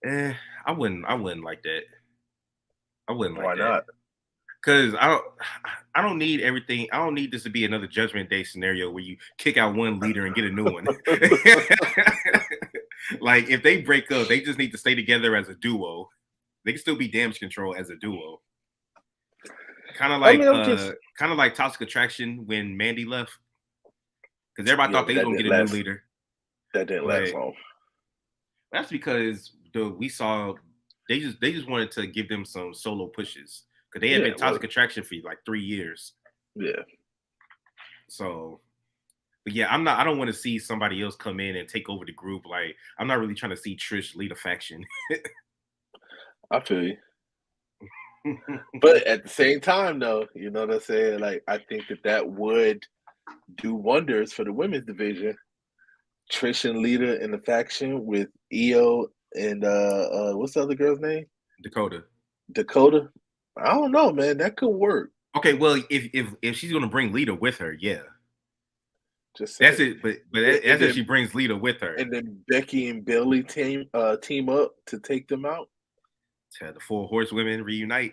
A: I wouldn't like that. I wouldn't like that.
B: Why not?
A: Because I don't need everything. I don't need this to be another Judgment Day scenario where you kick out one leader and get a new one. Like, if they break up, they just need to stay together as a duo. They can still be Damage Control as a duo. Kind of like Toxic Attraction when Mandy left, because everybody thought they were gonna get a new leader.
B: That didn't last long.
A: That's because we saw they just wanted to give them some solo pushes, because they had been Toxic Attraction for like 3 years.
B: Yeah.
A: So, but yeah, I don't want to see somebody else come in and take over the group. Like, I'm not really trying to see Trish lead a faction.
B: I feel you. But at the same time, though, you know what I'm saying? Like, I think that would do wonders for the women's division. Trish and Lita in the faction with Io and what's the other girl's name?
A: Dakota.
B: I don't know, man. That could work.
A: Okay, well, if she's gonna bring Lita with her, yeah.
B: Just
A: that's it. But that's if she brings Lita with her.
B: And then Becky and Bayley team up to take them out.
A: To the four horsewomen reunite.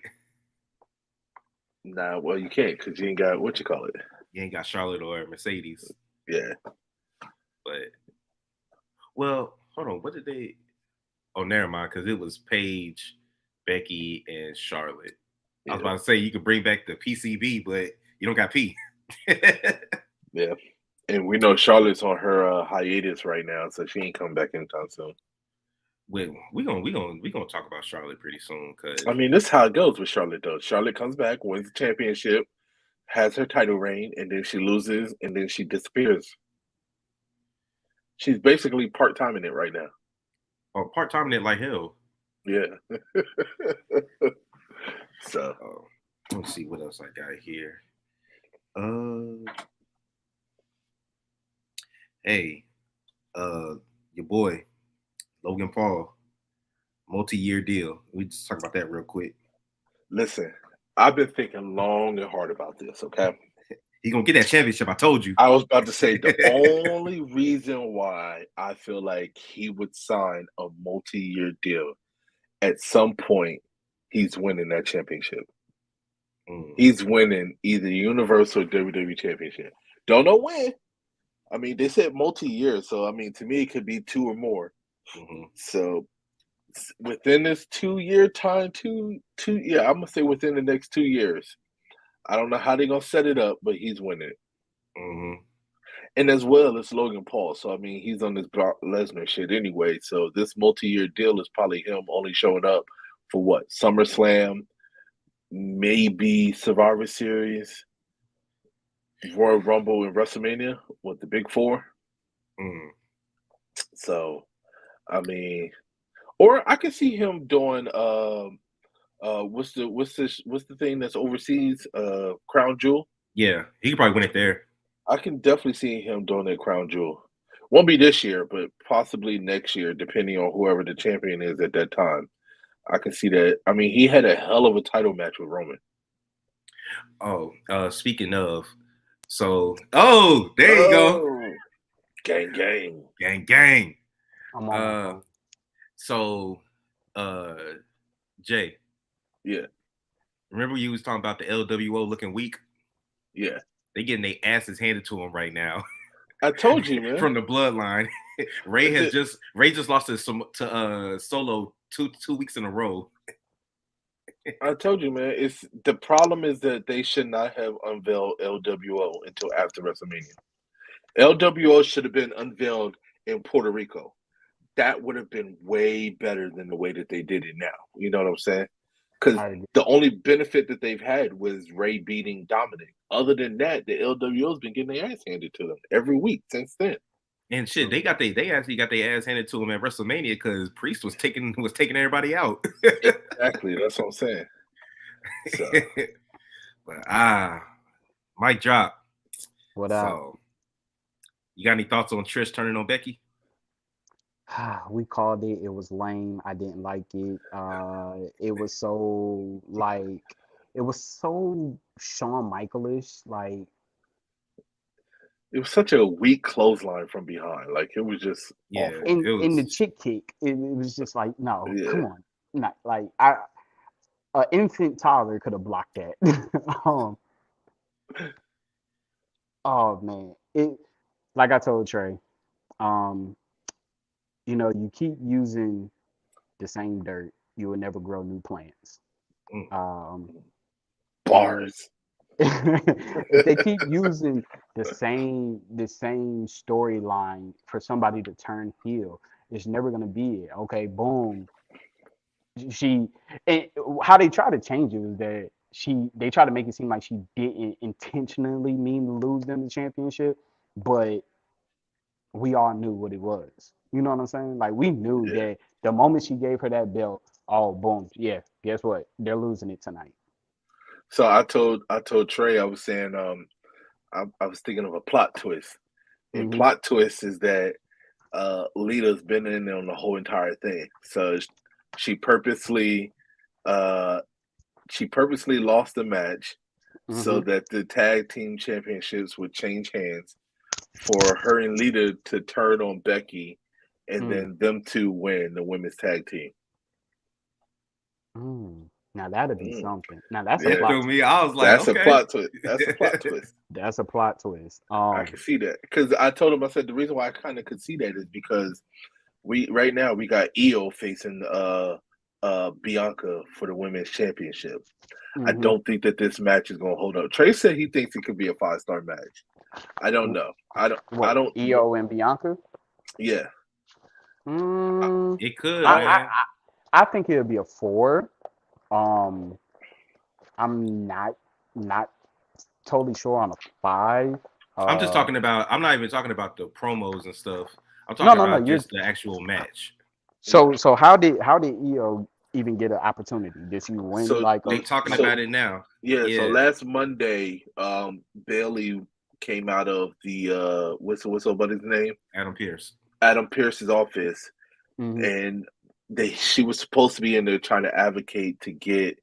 B: Nah, well, you can't because you ain't got what you call it.
A: You ain't got Charlotte or Mercedes.
B: Yeah.
A: But well, hold on. What did they? Oh, never mind. Because it was Paige, Becky, and Charlotte. I was
B: Yeah.
A: about to say you could bring back the PCB, but you don't got P.
B: Yeah. And we know Charlotte's on her hiatus right now, so she ain't coming back anytime soon.
A: We gonna talk about Charlotte pretty soon because
B: I mean, this is how it goes with Charlotte, though. Charlotte comes back, wins the championship, has her title reign, and then she loses, and then she disappears. She's basically part-time in it right now.
A: part time in it like hell.
B: Yeah. So
A: Let me see what else I got here. Hey, your boy Logan Paul, multi-year deal. We just talk about that real quick.
B: listen, I've been thinking long and hard about this, okay?
A: He gonna get that championship. I told you.
B: I was about to say the only reason why I feel like he would sign a multi-year deal at some point, he's winning that championship. He's winning either Universal or WWE Championship. Don't know when. I mean, they said multi-year, so I mean, to me, it could be 2 or more. So within this 2-year time, yeah, I'm gonna say within the next 2 years. I don't know how they're gonna set it up, but he's winning it. And as well, it's Logan Paul. So I mean, he's on this Brock Lesnar shit anyway. So this multi-year deal is probably him only showing up for what? SummerSlam, maybe Survivor Series, Royal Rumble, and WrestleMania with the big four. So, I mean, or I could see him doing what's the thing that's overseas? Crown Jewel.
A: Yeah, he could probably win it there.
B: I can definitely see him doing that Crown Jewel. Won't be this year, but possibly next year, depending on whoever the champion is at that time. I can see that. I mean, he had a hell of a title match with Roman.
A: Oh, speaking of, there you go.
B: Gang, gang.
A: Gang, gang.
C: I'm on my phone.
A: So, Jay.
B: Yeah.
A: Remember you was talking about the LWO looking weak?
B: Yeah.
A: They getting their asses handed to them right now.
B: I told you, man.
A: From the bloodline. Ray just lost to Solo two weeks in a row.
B: I told you, man. It's the problem is that they should not have unveiled LWO until after WrestleMania. LWO should have been unveiled in Puerto Rico. That would have been way better than the way that they did it now. You know what I'm saying? Because the only benefit that they've had was Ray beating Dominic. Other than that, the LWO's been getting their ass handed to them every week since then.
A: And shit, they actually got their ass handed to them at WrestleMania because Priest was taking everybody out.
B: Exactly, that's what I'm saying. So.
A: But mic drop.
C: What up?
A: So, you got any thoughts on Trish turning on Becky?
C: We called it. It was lame. I didn't like it. It was so Shawn Michaelish. Like
B: it was such a weak clothesline from behind. Like it was just awful.
C: In the chick kick, it was just like no, come on, not like an infant toddler could have blocked that. Oh man, it like I told Trey. You keep using the same dirt, you will never grow new plants.
B: Bars.
C: If they keep using the same storyline for somebody to turn heel, it's never gonna be it. Okay, boom. How they try to change it is that they try to make it seem like she didn't intentionally mean to lose them the championship, but we all knew what it was. You know what I'm saying? Like we knew that the moment she gave her that belt, oh boom, yeah. Guess what? They're losing it tonight.
B: So I told Trey, I was saying, I was thinking of a plot twist. And plot twist is that Lita's been in on the whole entire thing. So she purposely lost the match so that the tag team championships would change hands for her and Lita to turn on Becky and then them two win the women's tag team.
C: Now that'd be
B: Mm.
C: something. Now that's a
A: That
B: Yeah,
C: plot
A: threw me.
C: twist.
A: I was like,
B: that's a
A: okay.
B: plot twist. That's a plot twist.
C: That's a plot twist.
B: I can see that because I told him. I said the reason why I kind of could see that is because right now we got Io facing Bianca for the women's championship. I
C: mhm.
B: don't think that this match is going to hold up. Trey said he thinks it could be a 5-star match. I don't know. I don't. I
C: What,
B: don't.
C: Io and Bianca?
B: Yeah.
C: Mm,
A: It could,
C: I,
B: Uh,
C: I
A: man.
C: I think it'll be a 4. Um, I'm not totally sure on a 5.
A: I'm just
C: Uh,
A: talking about. I'm not even talking about the promos and stuff. I'm
C: no,
A: talking
C: no, no.
A: about
C: You're
A: just the actual match.
C: so how did Io even get an opportunity? Did she win
B: so
C: like a
A: They talking
C: like?
B: so
A: about it now.
B: yeah. So
A: Yeah,
B: last Monday, Bailey came out of the what's her buddy's name?
A: Adam Pierce.
B: Adam Pierce's office,
C: Mhm,
B: and she was supposed to be in there trying to advocate to get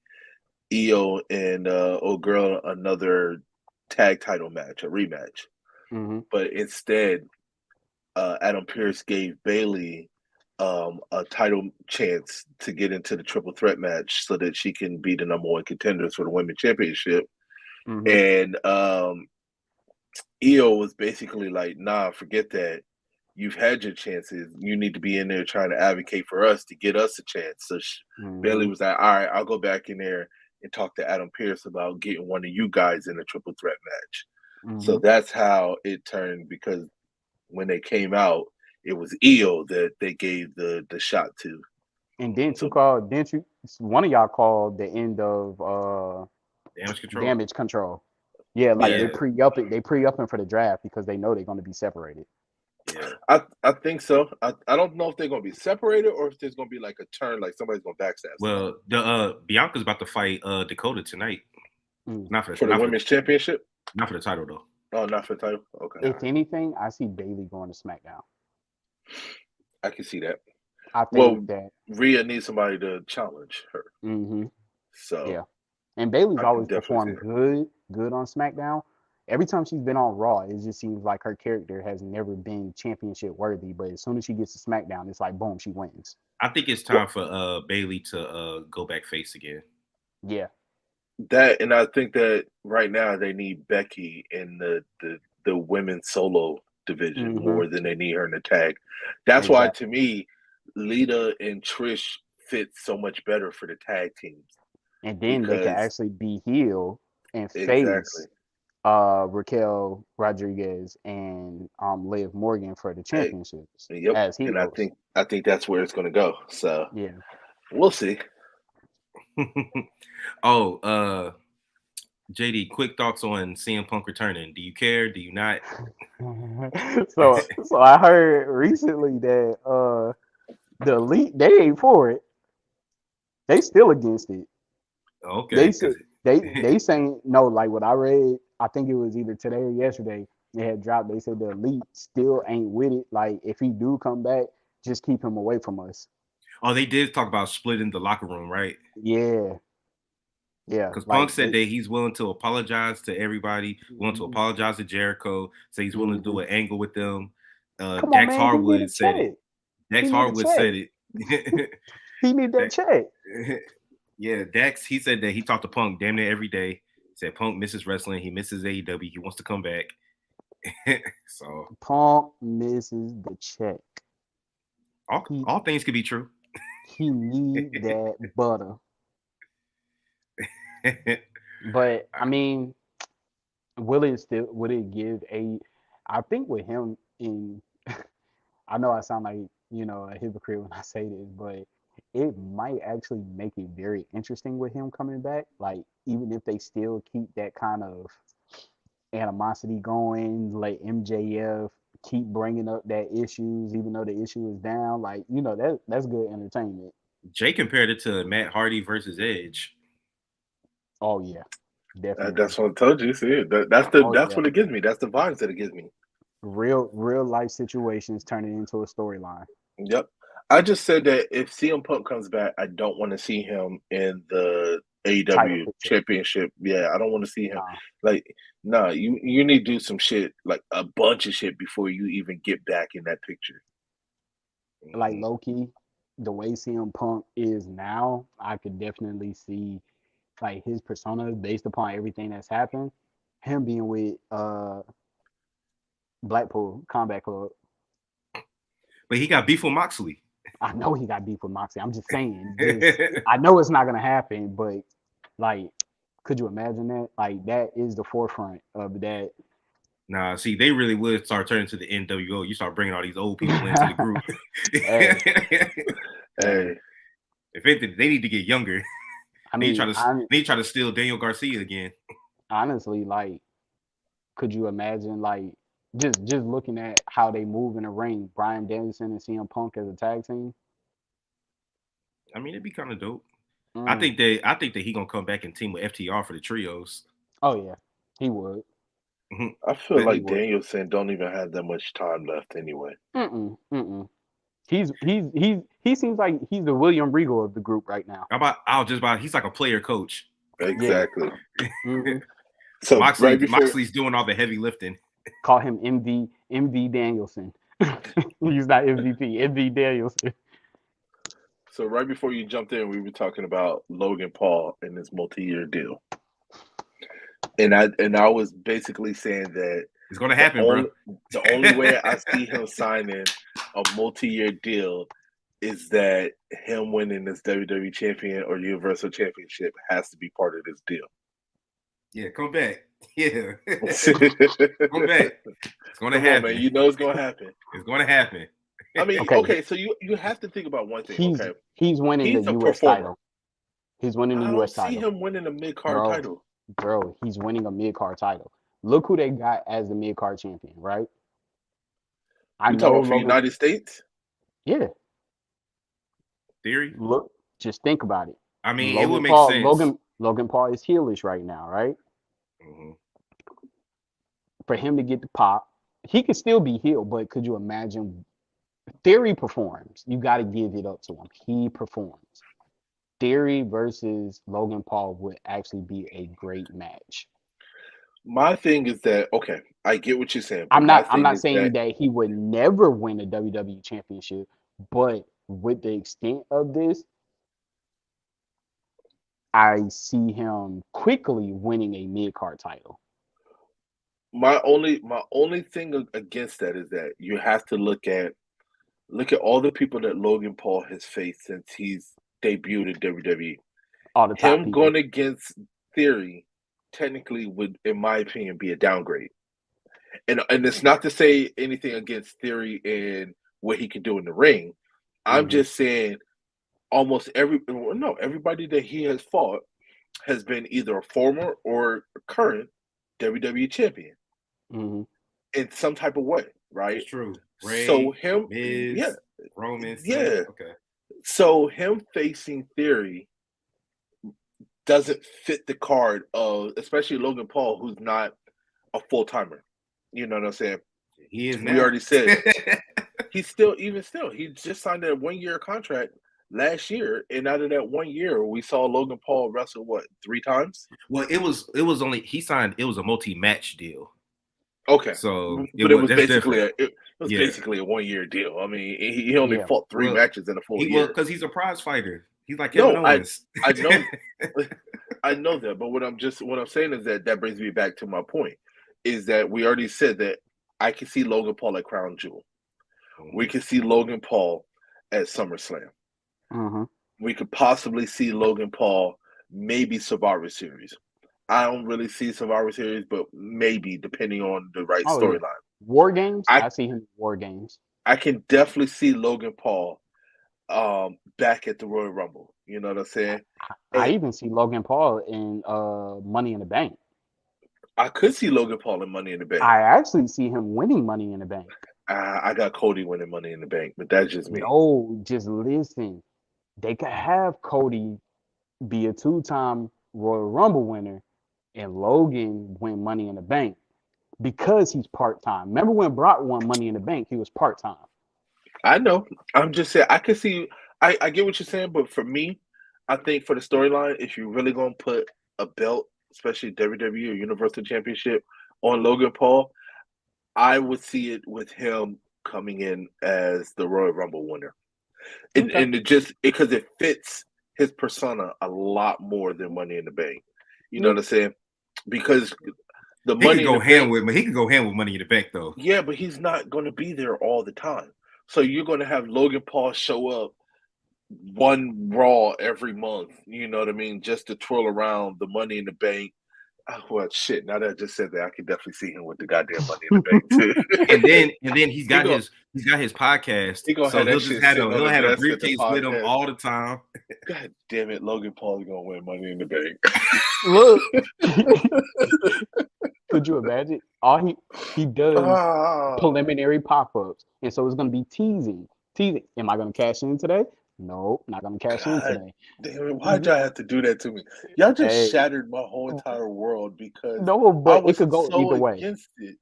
B: Io and old girl another tag title match, a rematch.
C: mhm,
B: But instead, Adam Pierce gave Bailey a title chance to get into the triple threat match so that she can be the number one contenders for the women's championship.
C: mhm,
B: And Io was basically like, "Nah, forget that. You've had your chances. You need to be in there trying to advocate for us to get us a chance." So Bailey
C: mhm,
B: was like, "All right, I'll go back in there and talk to Adam Pierce about getting one of you guys in a triple threat match." So
C: mhm.
B: that's how it turned because when they came out, it was Io that they gave the shot to.
C: And didn't you
B: So
C: call? Didn't you? One of y'all called the end of
A: Damage control.
C: Damage Control. Yeah, like
B: yeah,
A: Yeah,
C: they pre-upping for the draft because they know they're going to be separated.
A: yeah.
B: I think so. I don't know if they're gonna be separated or if there's gonna be like a turn, like somebody's gonna backstab somebody
A: Well, the Bianca's about to fight Dakota tonight.
C: Mm.
A: Not for
B: for the women's championship.
A: not for the title though.
B: Oh, not for the title. Okay,
C: If anything, I see Bailey going to SmackDown.
B: I can see that.
C: I think
B: Well,
C: that.
B: Rhea needs somebody to challenge her,
C: Hmm.
B: so
C: Yeah, and Bailey's
B: I can
C: always
B: definitely see
C: performed good on SmackDown. Every time she's been on Raw, it just seems like her character has never been championship worthy. But as soon as she gets to SmackDown, it's like boom, she wins.
A: I think it's
B: that.
A: time for Bailey to go back face again.
C: Yeah.
B: That and I think that right now they need Becky in the women's solo division
C: Hmm.
B: more than they need her in the tag. That's why to
C: Exactly.
B: me, Lita and Trish fit so much better for the tag teams
C: And then they can
B: because
C: actually be heel and
B: exactly.
C: face Raquel Rodriguez and Liv Morgan for the
B: Hey,
C: championships
B: yep.
C: as
B: And I
C: heels.
B: think I think that's where it's gonna go. So
C: Yeah.
B: we'll see.
A: Oh, JD, quick thoughts on CM Punk returning. Do you care? Do you not?
C: So I heard recently that the elite they ain't for it. They still against it.
A: Okay,
C: They
A: because
C: said they saying no. Like what I read, I think it was either today or yesterday. They had dropped. They said the elite still ain't with it. Like if he do come back, just keep him away from us.
A: oh, they did talk about splitting the locker room, right?
C: Yeah, yeah.
A: Because
C: Like
A: Punk said
C: they.
A: that he's willing to apologize to everybody, willing to
C: Mhm,
A: apologize to Jericho, say he's willing to do
C: mhm.
A: an angle with them.
C: Come on,
A: Dax
C: man. He need a
A: Harwood said it.
C: check. He
A: Dax
C: need a
A: Harwood
C: check.
A: said it.
C: He need that
A: That-
C: check.
A: yeah, Dax, he said that he talked to Punk damn near every day. Said Punk misses wrestling. He misses AEW. He wants to come back. So
C: Punk misses the check. He
A: all things could be true.
C: he need that butter. But I mean, would it give a? I think with him in, I know I sound like a hypocrite when I say this, but it might actually make it very interesting with him coming back. Like even if they still keep that kind of animosity going, like MJF keep bringing up that issues, even though the issue is down. Like that's good entertainment.
A: Jay compared it to Matt Hardy versus Edge.
C: Oh yeah, definitely.
B: That's what I told you. See,
C: Oh
B: that's
C: yeah,
B: what it gives me. That's the vibes that it gives me.
C: real life situations turning into a storyline.
B: Yep. I just said that if CM Punk comes back, I don't want to see him in the
C: Title
B: AEW
C: picture.
B: championship. Yeah, I don't want to see him.
C: Nah.
B: Like, no, you need to do some shit, like a bunch of shit before you even get back in that picture.
C: Like
A: Mhm.
C: low key. the way CM Punk is now, I could definitely see like his persona based upon everything that's happened. Him being with Blackpool Combat Club.
A: But he got beef with Moxley.
C: I know he got beef with Moxley. I'm just saying, just I know it's not gonna happen, but like, could you imagine that? Like, that is the forefront of that.
A: Nah, see, they really would start turning to the NWO. You start bringing all these old people into the group.
C: Hey,
B: Hey,
A: If anything, they need to get younger.
C: I
A: They
C: mean,
A: try to steal Daniel Garcia again.
C: honestly, like, could you imagine like just looking at how they move in the ring, Bryan Danielson and CM Punk as a tag team?
A: I mean, it'd be kind of dope.
C: Mm.
A: I think that he gonna come back and team with FTR for the trios.
C: Oh yeah, he would.
B: I feel
A: But
C: He
B: like
C: would.
B: Danielson don't even have that much time left anyway.
C: Mm-mm, mm-mm. He seems like he's the William Regal of the group right now.
A: he's like a player coach.
C: Yeah.
B: Exactly.
C: Mm-hmm.
B: So right before
A: Moxley's doing all the heavy lifting.
C: Call him MV Danielson. He's not MVP. MV Danielson.
B: you jumped in, we were talking about Logan Paul and his multi-year deal, and I was basically saying that
A: It's gonna happen, bro.
B: the only way I see him signing a multi-year deal is that him winning this WWE champion or Universal Championship has to be part of this deal.
A: Yeah, come back. Yeah,
B: Come
A: back. It's gonna happen,
B: man. You know it's gonna happen.
A: It's gonna happen.
B: I mean, okay, so you have to think about one thing. Okay,
C: He's winning
B: he's
C: the
B: a
C: US
B: performer.
C: title. He's winning the
B: I
C: US
B: don't see
C: title.
B: him winning a mid-card title.
C: Bro, he's winning a mid-card title. Look who they got as the mid-card champion, right?
B: You talking about for United States?
C: Yeah.
A: Theory?
C: Look, just think about it.
A: I mean, it would make sense.
C: Logan Paul is heelish right now, right?
A: Mm-hmm.
C: For him to get the pop, he could still be heel, but could you imagine? Theory performs. You got to give it up to him. He performs. Theory versus Logan Paul would actually be a great match.
B: My thing is that, okay, I get what you're saying.
C: I'm not saying that he would never win a WWE championship, but with the extent of this, I see him quickly winning a mid-card title.
B: My only thing against that is that you have to look at all the people that Logan Paul has faced since he's debuted in WWE.
C: All the top people.
B: Going against Theory technically would, in my opinion, be a downgrade. And it's not to say anything against Theory and what he can do in the ring. I'm just saying everybody that he has fought has been either a former or a current WWE champion in some type of way, right?
A: It's true. Ray,
B: so him,
A: Miz, Roman,
B: yeah.
A: Okay.
B: So him facing Theory doesn't fit the card of, especially Logan Paul, who's not a full timer. You know what I'm saying?
A: He is now.
B: We already said he just signed a 1-year contract last year, and out of that 1 year, we saw Logan Paul wrestle 3 times.
A: Well, it was only he signed. It was a multi-match deal.
B: Okay,
A: so
B: but it was basically a 1-year deal. I mean, he only fought 3 matches in a full year
A: because he's a prize fighter. He's like Kevin Owens.
B: I know, I know that. But what I'm saying is that brings me back to my point, is that we already said that I can see Logan Paul at Crown Jewel. We can see Logan Paul at SummerSlam. We could possibly see Logan Paul maybe Survivor Series. I don't really see Survivor Series, but maybe depending on the right storyline.
C: Yeah. War Games? I see him in War Games.
B: I can definitely see Logan Paul back at the Royal Rumble. You know what I'm saying?
C: I even see Logan Paul in Money in the Bank.
B: I could see Logan Paul in Money in the Bank.
C: I actually see him winning Money in the Bank.
B: I got Cody winning Money in the Bank, but that's just me.
C: No, just listen. They could have Cody be a 2-time Royal Rumble winner and Logan win Money in the Bank because he's part-time. Remember when Brock won Money in the Bank, he was part-time.
B: I know. I'm just saying, I can see, I get what you're saying, but for me, I think for the storyline, if you're really going to put a belt, especially WWE or Universal Championship, on Logan Paul, I would see it with him coming in as the Royal Rumble winner. and it just because it fits his persona a lot more than Money in the Bank. You know what I'm saying? Because the
A: He
B: Money
A: could
B: in
A: go
B: the
A: ham
B: Bank,
A: with, he could go ham with Money in the Bank though.
B: yeah, but he's not going to be there all the time. So you're going to have Logan Paul show up one Raw every month. You know what I mean? Just to twirl around the Money in the Bank. Oh, well, shit. Now that I just said that, I can definitely see him with the goddamn Money in the Bank too.
A: and then he's got his podcast,
B: He gonna
A: so
B: have that
A: he'll
B: shit
A: just have
B: sitting on the
A: a
B: desk at the
A: briefcase with him
B: podcast.
A: all the time.
B: God damn it, Logan Paul is gonna win Money in the Bank.
C: Look, could you imagine? All he does preliminary pop-ups, and so it's gonna be teasing. Am I gonna cash in today? No, not gonna cash in today.
B: Damn it, why'd y'all have to do that to me? Y'all just
C: Hey.
B: shattered my whole entire world because
C: No,
B: I
C: but
B: was
C: it could go
B: so
C: either way.
B: against it.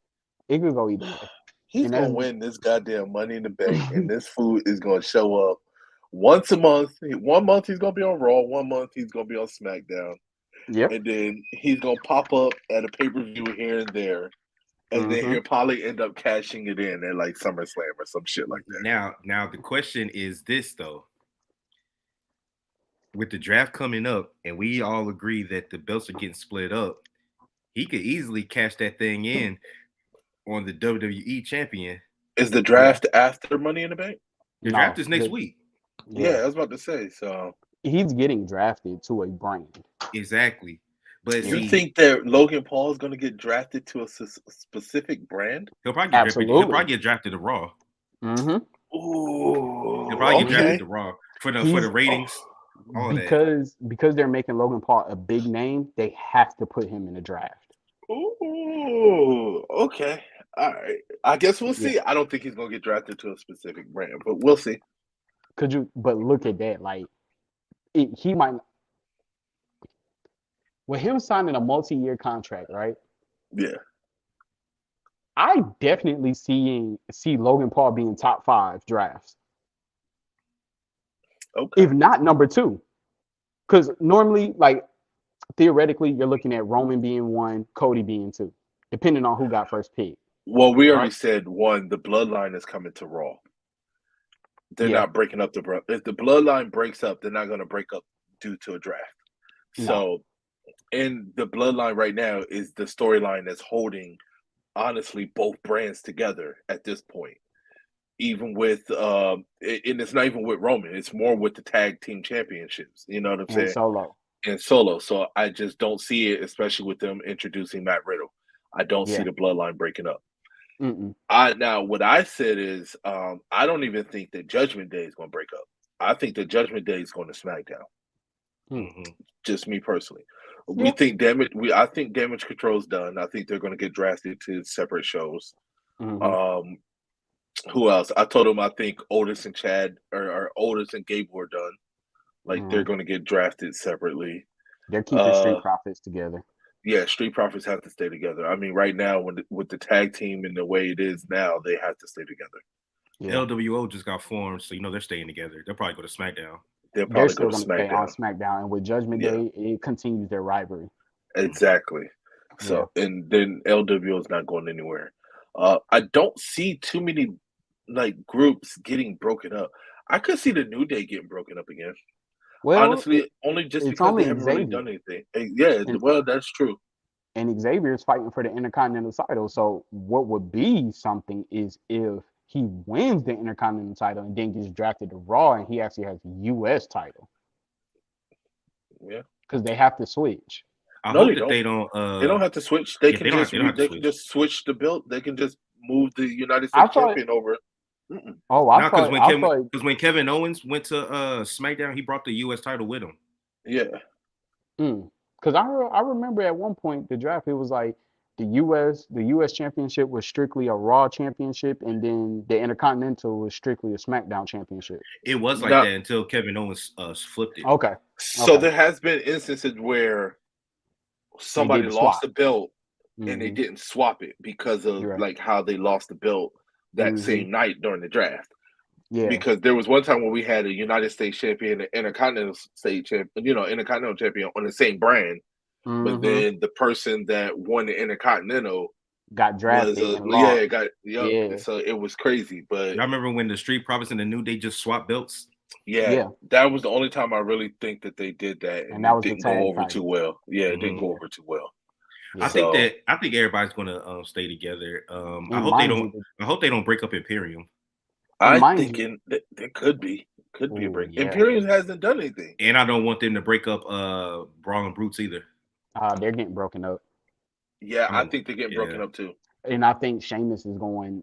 C: It could go either way.
B: He's
C: And
B: gonna
C: that's
B: win this goddamn Money in the Bank, and this food is gonna show up once a month. 1 month he's gonna be on Raw, 1 month he's gonna be on SmackDown,
C: yep.
B: and then he's gonna pop up at a pay-per-view here and there, and then he'll probably end up cashing it in at like SummerSlam or some shit like that.
A: Now the question is this though. With the draft coming up, and we all agree that the belts are getting split up, he could easily cash that thing in on the WWE champion.
B: Is the draft after Money in the Bank?
A: The draft is next week.
B: Yeah, I was about to say. So
C: he's getting drafted to a brand.
A: Exactly. But
B: you think that Logan Paul is going to get drafted to a specific brand?
A: He'll probably get drafted to Raw.
C: Mm-hmm.
B: Ooh,
A: he'll probably get drafted to Raw for the ratings.
C: Because they're making Logan Paul a big name, they have to put him in the draft.
B: Ooh, okay. All right. I guess we'll see. I don't think he's gonna get drafted to a specific brand, but we'll see.
C: But look at that. Like he might with him signing a multi-year contract, right?
B: Yeah.
C: I definitely see Logan Paul being top 5 drafts.
B: Okay.
C: If not number 2. Because normally, like theoretically, you're looking at Roman being 1, Cody being 2, depending on who got first pick.
B: Well, we already said 1, the bloodline is coming to Raw. They're not breaking up if the bloodline breaks up, they're not going to break up due to a draft. No. So, and the bloodline right now is the storyline that's holding, honestly, both brands together at this point. Even with, and it's not even with Roman, it's more with the tag team championships. You know what I'm saying? And Solo. So I just don't see it, especially with them introducing Matt Riddle. I don't see the bloodline breaking up. Now what I said is I don't even think that Judgment Day is going to break up. I think that Judgment Day is going to SmackDown. Just me personally. I think Damage Control's done. I think they're going to get drafted to separate shows. Who else? I told him I think Otis and Chad or Otis and Gable are done. Like they're going to get drafted separately.
C: They're keeping Street Profits together.
B: Yeah, Street Profits have to stay together. I mean, right now, with the tag team and the way it is now, they have to stay together.
A: Yeah. LWO just got formed, so they're staying together. They'll probably go to SmackDown.
C: They're still going to stay on SmackDown, and with Judgment Day, it continues their rivalry.
B: Exactly. So, and then LWO is not going anywhere. I don't see too many groups getting broken up. I could see the New Day getting broken up again. Well, honestly, only just because they haven't really done anything. That's true.
C: And Xavier's fighting for the Intercontinental title. So what would be something is if he wins the Intercontinental title and then gets drafted to Raw and he actually has the U.S. title.
B: Yeah.
C: Because they have to switch.
A: I hope that they don't.
B: They don't have to switch. They can just switch the belt. They can just move the United States champion over.
A: Because when Kevin Owens went to SmackDown, he brought the U.S. title with him.
B: Yeah.
C: Because I remember at one point the draft, it was like the U.S. championship was strictly a Raw championship, and then the Intercontinental was strictly a SmackDown championship.
A: It was like that until Kevin Owens flipped it.
C: Okay.
B: So there has been instances where somebody lost the belt and they didn't swap it because of how they lost the belt that same night during the draft. Yeah. Because there was one time when we had a United States champion and Intercontinental State champion, Intercontinental champion on the same brand. But then the person that won the Intercontinental
C: got drafted.
B: So it was crazy. But
A: I remember when the Street Profits and the New Day just swapped belts.
B: Yeah, that was the only time I really think that they did that,
C: and
B: and
C: that
B: it
C: was the
B: didn't go
C: tag
B: over too
C: title.
B: well. Yeah, it didn't
A: Mhm.
B: go over too well.
C: Yeah.
B: So
A: I think everybody's gonna stay together. I
C: And
A: hope they
C: mind
A: don't.
C: you,
A: I hope they don't break up Imperium.
C: and
B: I
C: mind you,
B: thinking that there could be a
C: oh
B: break.
C: yeah,
B: Imperium hasn't done anything.
A: And I don't want them to break up Brawl and Brutes either.
C: they're getting broken up.
B: Yeah, I
A: Oh
B: think they're getting
A: yeah,
B: broken up too.
C: And I think Sheamus is going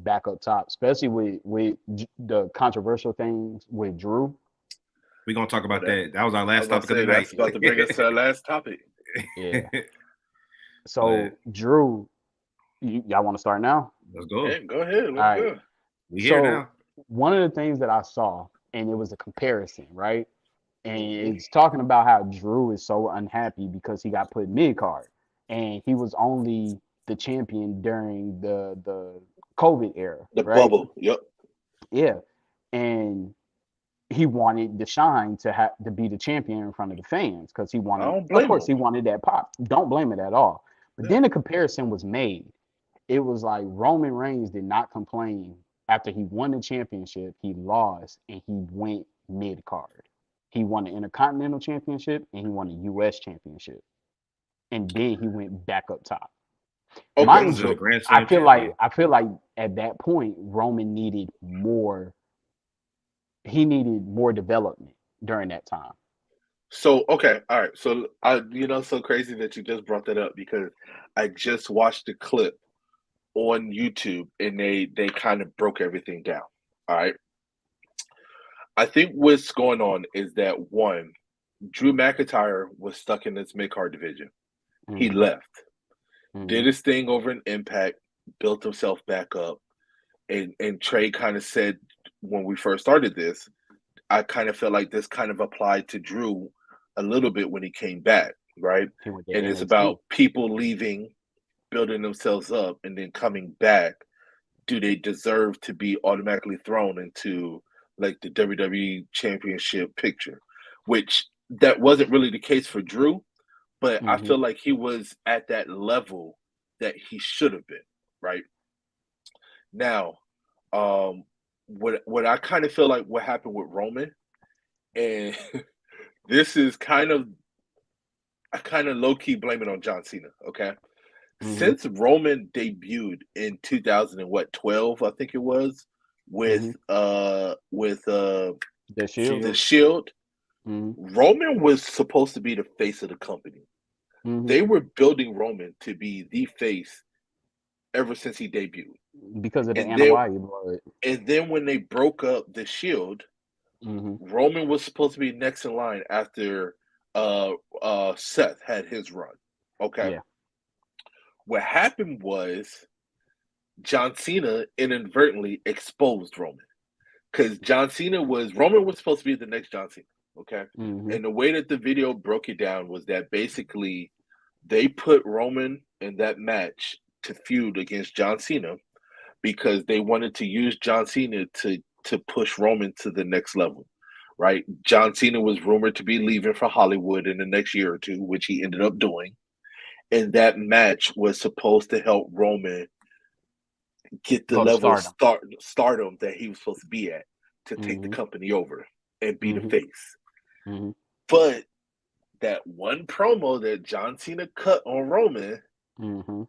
C: back up top, especially with the controversial things with Drew.
A: we're gonna talk
B: Oh,
A: about that. That was our
B: I
A: last
B: was about
A: topic
B: to
A: of the
B: say
A: night.
B: that's about to bring us to our last topic.
C: Yeah.
A: But
C: So Drew, y'all want to start now?
A: let's go.
B: Hey, go ahead,
C: All
B: let's
C: right.
B: go.
A: We here
C: So
A: now.
C: one of the things that I saw, and it was a comparison, right? And
B: Mhm.
C: it's talking about how Drew is so unhappy because he got put mid card, and he was only the champion during the COVID era,
B: The
C: right?
B: bubble. Yep.
C: Yeah, and he wanted the shine to have to be the champion in front of the fans because he
B: I
C: wanted,
B: don't
C: of
B: blame
C: course,
B: him.
C: he wanted that pop. Don't blame it at all. But
B: Yeah.
C: then a comparison was made. It was like Roman Reigns did not complain after he won the championship. He lost and he went mid card. He won the Intercontinental Championship and he won the U.S. Championship, and then he went back up top.
B: Okay,
C: Mind
A: Roman's a
C: you,
B: so
A: Grand Slam champion.
C: I feel like at that point Roman needed more. He needed more development during that time.
B: okay, all right. So so crazy that you just brought that up because I just watched the clip on YouTube and they kind of broke everything down. All right. I think what's going on is that one, Drew McIntyre was stuck in this mid card division. He
C: Mm-hmm.
B: left,
C: Mm-hmm.
B: did his thing over in Impact, built himself back up, and Trey kind of said when we first started this, I kind of felt like this kind of applied to Drew a little bit when he came back, right?
C: He went to
B: And it's
C: NXT.
B: about people leaving, building themselves up, and then coming back. Do they deserve to be automatically thrown into like the WWE championship picture? Which that wasn't really the case for Drew, but I
C: Mm-hmm.
B: feel like he was at that level that he should have been, right? Now, um, what I kind of feel like what happened with Roman, and this is kind of I kind of low key blame it on John Cena. Okay,
C: Mm-hmm.
B: since Roman debuted in 2012, I think it was
C: Mm-hmm.
B: with
C: The
B: the
C: Shield.
B: Shield.
C: Mm-hmm.
B: Roman was supposed to be the face of the company.
C: Mm-hmm.
B: They were building Roman to be the face ever since he debuted,
C: Because of the
B: and then
C: Anoa'i blood.
B: when they broke up the Shield,
C: Mm-hmm.
B: Roman was supposed to be next in line after Seth had his run. Okay.
C: Yeah.
B: What happened was John Cena inadvertently exposed Roman because Roman was supposed to be the next John Cena. Okay.
C: Mm-hmm.
B: And the way that the video broke it down was that basically they put Roman in that match to feud against John Cena because they wanted to use John Cena to push Roman to the next level. Right? John Cena was rumored to be leaving for Hollywood in the next year or two, which he ended up doing. And that match was supposed to help Roman get the
C: Go to
B: level of
C: stardom.
B: stardom that he was supposed to be at to take the
C: Mm-hmm.
B: company over and be the
C: Mm-hmm.
B: face.
C: Mm-hmm.
B: But that one promo that John Cena cut on Roman
C: Mm-hmm.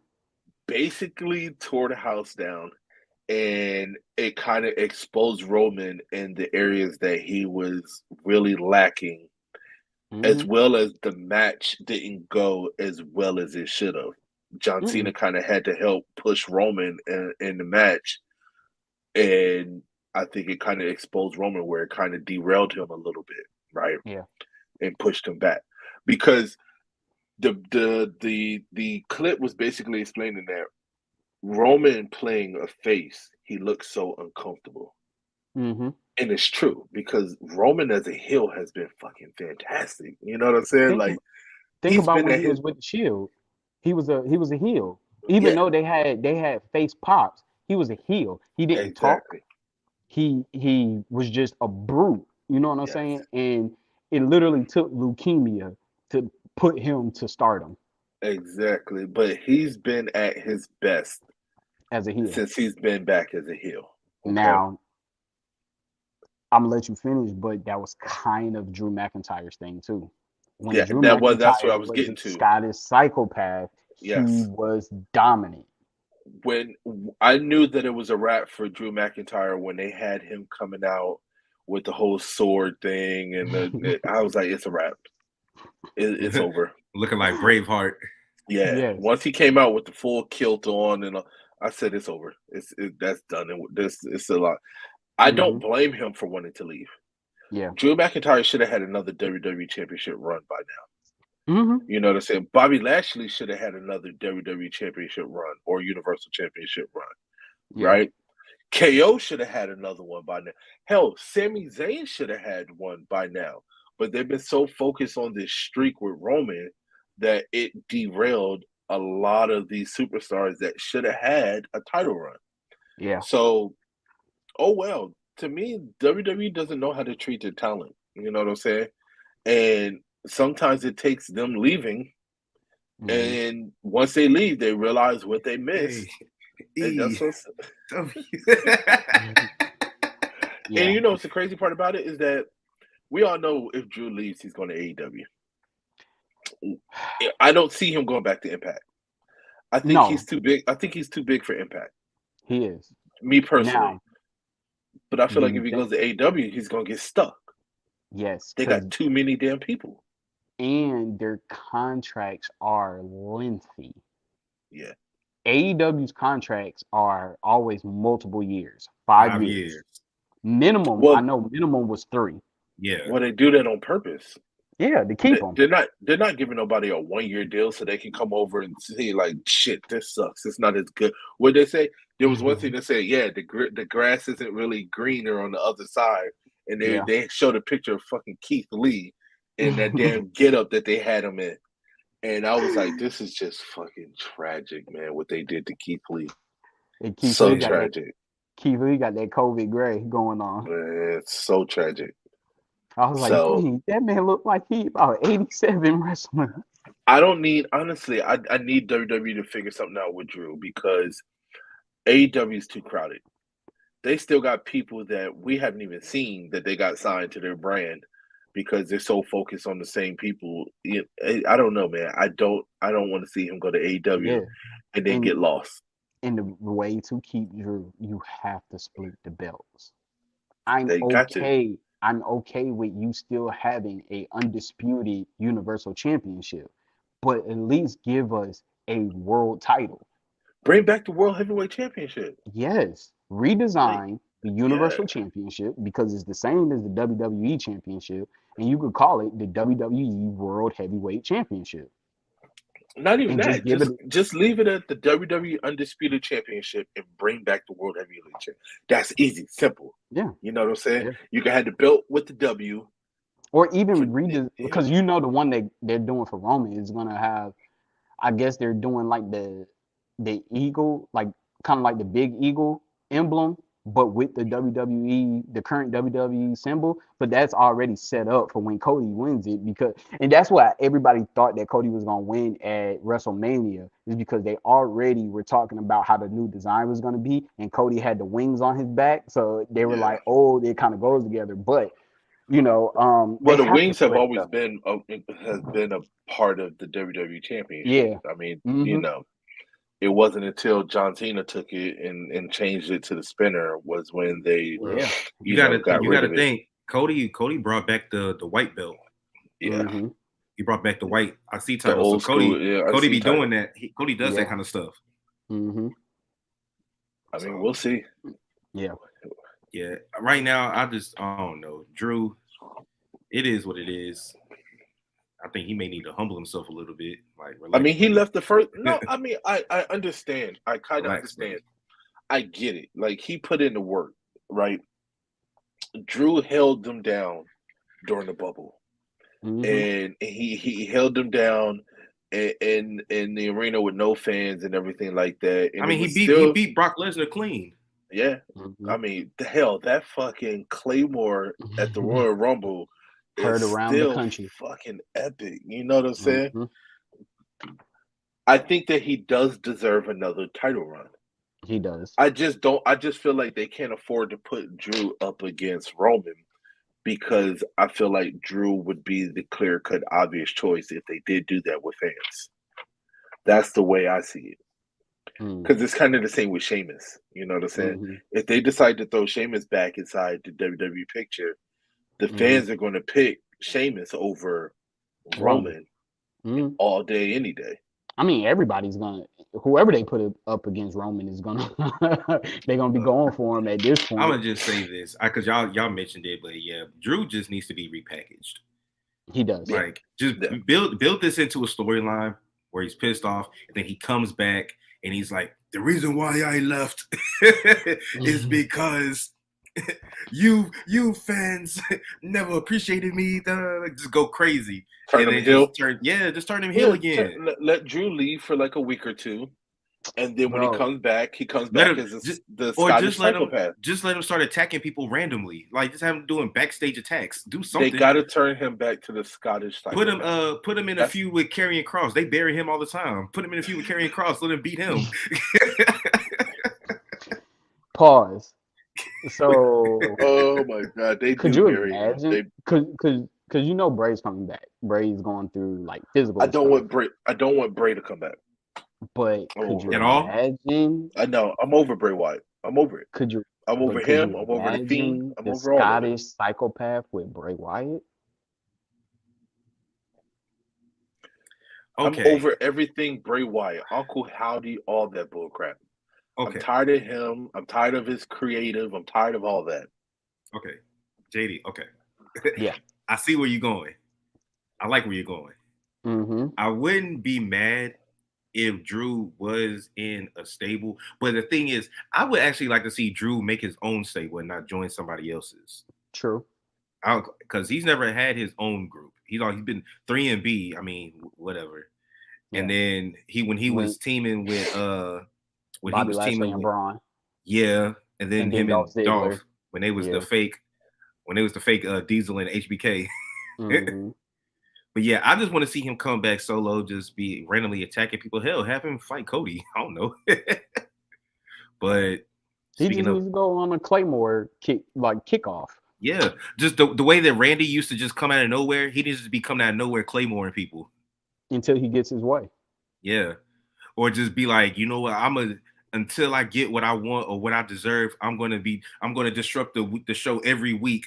B: basically tore the house down, and it kind of exposed Roman in the areas that he was really lacking,
C: Mm-hmm.
B: as well as the match didn't go as well as it should have. John
C: Mm-hmm.
B: Cena kind of had to help push Roman in the match, and I think it kind of exposed Roman where it kind of derailed him a little bit, right,
C: Yeah.
B: and pushed him back because the clip was basically explaining that Roman playing a face, he looks so uncomfortable.
C: Mm-hmm.
B: And it's true because Roman as a heel has been fucking fantastic. You know what I'm saying?
C: Think
B: Like
C: think
B: he's
C: about
B: been
C: when
B: at
C: he
B: his
C: was with the Shield. He was a heel. Even
B: yeah,
C: though they had face pops, he was a heel. He didn't talk.
B: exactly.
C: He was just a brute. You know what I'm
B: Yes,
C: saying? And it literally took leukemia to put him to stardom
B: exactly. But he's been at his best
C: as a heel.
B: since he's been back as a heel. Okay.
C: Now, I'm gonna let you finish, but that was kind of Drew McIntyre's thing too. When
B: Yeah,
C: Drew
B: that's what I
C: McIntyre
B: was
C: was
B: getting
C: a
B: to.
C: Scottish psychopath, he
B: Yes.
C: was dominant.
B: When I knew that it was a wrap for Drew McIntyre when they had him coming out with the whole sword thing, and I was like, it's a wrap. It's over.
A: Looking like Braveheart.
B: Yeah.
C: Yes.
B: Once he came out with the full kilt on, and I said, it's over. That's done. And this it's a lot. I don't
C: Hmm.
B: blame him for wanting to leave.
C: Yeah.
B: Drew McIntyre should have had another WWE Championship run by now.
C: Hmm.
B: You know what I'm saying? Bobby Lashley should have had another WWE Championship run or Universal Championship run,
C: Yeah.
B: right? KO should have had another one by now. Hell, Sami Zayn should have had one by now. But they've been so focused on this streak with Roman that it derailed a lot of these superstars that should have had a title run.
C: Yeah.
B: So, oh well. To me, WWE doesn't know how to treat their talent. You know what I'm saying? And sometimes it takes them leaving.
C: Hmm.
B: And once they leave, they realize what they missed.
A: Hey,
B: And that's what's
C: Yeah.
B: and you know what's the crazy part about it is that we all know if Drew leaves, he's going to AEW. I don't see him going back to Impact. I think he's
C: No,
B: too big. I think he's too big for Impact.
C: he is.
B: Me personally.
C: Now,
B: But I feel
C: do
B: like
C: you
B: if he
C: think?
B: goes to AEW, he's going to get stuck.
C: Yes,
B: They
C: because
B: got too many damn people.
C: and their contracts are lengthy.
B: Yeah.
C: AEW's contracts are always multiple years, 5
A: 5
C: years.
A: years.
C: Minimum, I
B: Well,
C: know minimum was 3.
A: Yeah.
B: well, they do that on purpose.
C: Yeah, to keep them.
B: They're not giving nobody a 1 year deal so they can come over and say like, shit, this sucks. It's not as good. What they say? There was one thing that said, yeah, the grass isn't really greener on the other side, and
C: Yeah.
B: they showed a picture of fucking Keith Lee in that damn get up that they had him in, and I was like, this is just fucking tragic, man. What they did to Keith Lee,
C: And
B: so tragic,
C: Keith Lee got that COVID gray going on.
B: man. It's so tragic.
C: I was like,
B: So
C: dang, that man looked like he about 87 wrestling.
B: I don't need honestly. I need WWE to figure something out with Drew because AEW is too crowded. They still got people that we haven't even seen that they got signed to their brand because they're so focused on the same people. I don't know, man. I don't want to see him go to
C: Yeah.
B: AEW and then
C: And
B: get lost.
C: and the way to keep Drew, you have to split the belts. I'm
B: They got to
C: okay. I'm okay with you still having a undisputed Universal Championship, but at least give us a world title.
B: bring back the World Heavyweight Championship.
C: Yes,
B: Like,
C: redesign the
B: yeah.
C: Universal Championship because it's the same as the WWE Championship, and you could call it the WWE World Heavyweight Championship,
B: Not even
C: and just
B: that.
C: give it.
B: Just leave it at the WWE Undisputed Championship and bring back the World Heavyweight Championship. That's easy, simple.
C: Yeah,
B: You know what I'm saying?
C: yeah.
B: You can have the belt with the W.
C: Or
B: For
C: even redesign
B: yeah,
C: because you know the one they're doing for Roman is gonna have. I guess they're doing like the eagle, like kind of like the big eagle emblem, but with the WWE, the current WWE symbol. But that's already set up for when Cody wins it because, and that's why everybody thought that Cody was gonna win at WrestleMania is because they already were talking about how the new design was gonna be, and Cody had the wings on his back, so they were
B: yeah.
C: like, oh, it kind of goes together. But they
B: Well, the
C: have to
B: wings have
C: split it
B: always
C: up.
B: been has been a part of the WWE Championship.
C: Yeah.
B: I mean,
C: Hmm.
B: it wasn't until John Cena took it and changed it to the spinner was when they,
C: Yeah.
B: got
A: You
B: rid
A: gotta
B: of it.
A: think Cody brought back the white belt.
B: Yeah,
C: Hmm.
A: He brought back the white IC
B: the
A: title. So
B: old school
A: Cody
B: IC
A: be doing
B: title.
A: that. Cody does that
C: Yeah.
A: kind of stuff.
C: Hmm.
B: I mean,
A: So
B: we'll see.
C: Yeah.
A: yeah. Right now, I don't know. Drew, it is what it is. I think he may need to humble himself a little bit. Like
B: I
A: relax,
B: mean, he
A: buddy.
B: left the first. No, I mean, I understand. I kind of
A: Relax,
B: understand.
A: buddy.
B: I get it. Like he put in the work, right? Drew held them down during the bubble.
C: Hmm.
B: And he held them down in the arena with no fans and everything like that.
A: I
B: And it
A: mean,
B: was
A: he
B: still,
A: beat Brock Lesnar clean.
B: yeah.
C: Hmm.
B: I mean, the hell, that fucking Claymore at the Royal Rumble is
C: Heard around the
B: still
C: country.
B: fucking epic. You know what I'm saying?
C: Hmm.
B: I think that he does deserve another title run.
C: He does.
B: I just don't. I just feel like they can't afford to put Drew up against Roman because I feel like Drew would be the clear-cut obvious choice if they did do that with fans. That's the way I see it. Because it's kind of the same with Sheamus. You know what I'm saying? If they decide to throw Sheamus back inside the WWE picture, the fans are going to pick Sheamus over Roman all day, any day.
C: I mean, everybody's gonna, whoever they put it up against Roman is gonna, they're gonna be going for him at this point.
A: I'm gonna just say this because y'all mentioned it, but yeah, Drew just needs to be repackaged.
C: He does.
A: Like, just build this into a storyline where he's pissed off, and then he comes back and he's like, the reason why I left is because you fans never appreciated me. Just go crazy.
B: Turn him heel.
A: Just turn him heel again.
B: Let Drew leave for like a week or two, and then when he comes back as the Scottish psychopath.
A: Just let him start attacking people randomly. Like, just have him doing backstage attacks. Do something.
B: They got to turn him back to the Scottish psychopath.
A: Put him in a feud with Karrion Kross. They bury him all the time. Put him in a feud with Karrion Kross. Let him beat him.
C: Pause. So,
B: oh my God,
C: could you imagine? Because you know Bray's coming back. Bray's going through like physical.
B: I don't want Bray to come back.
C: But could you
B: imagine? I know. I'm over Bray Wyatt. I'm over it.
C: Could you?
B: I'm over him. I'm over the Fiend. I'm over all
C: Scottish psychopath with Bray Wyatt.
B: Okay. I'm over everything Bray Wyatt, Uncle Howdy, all that bullcrap. Okay. I'm tired of him. I'm tired of his creative. I'm tired of all that.
A: Okay. JD, okay.
C: Yeah.
A: I see where you're going. I like where you're going. I wouldn't be mad if Drew was in a stable. But the thing is, I would actually like to see Drew make his own stable and not join somebody else's.
C: True.
A: Because he's never had his own group. He's been 3B. I mean, whatever. Yeah. And then when he was teaming with when
C: Bobby
A: he was
C: Lashley
A: teaming
C: and
A: with
C: Braun.
A: Yeah. And then him and Dolph when they was the fake Diesel and HBK. But yeah, I just want to see him come back solo, just be randomly attacking people. Hell, have him fight Cody. I don't know. But
C: he just needs to go on a Claymore kickoff.
A: Yeah, just the way that Randy used to just come out of nowhere, he needs to be coming out of nowhere Claymoring people.
C: Until he gets his way.
A: Yeah. Or just be like, you know what, until I get what I want or what I deserve, I'm gonna disrupt the show every week.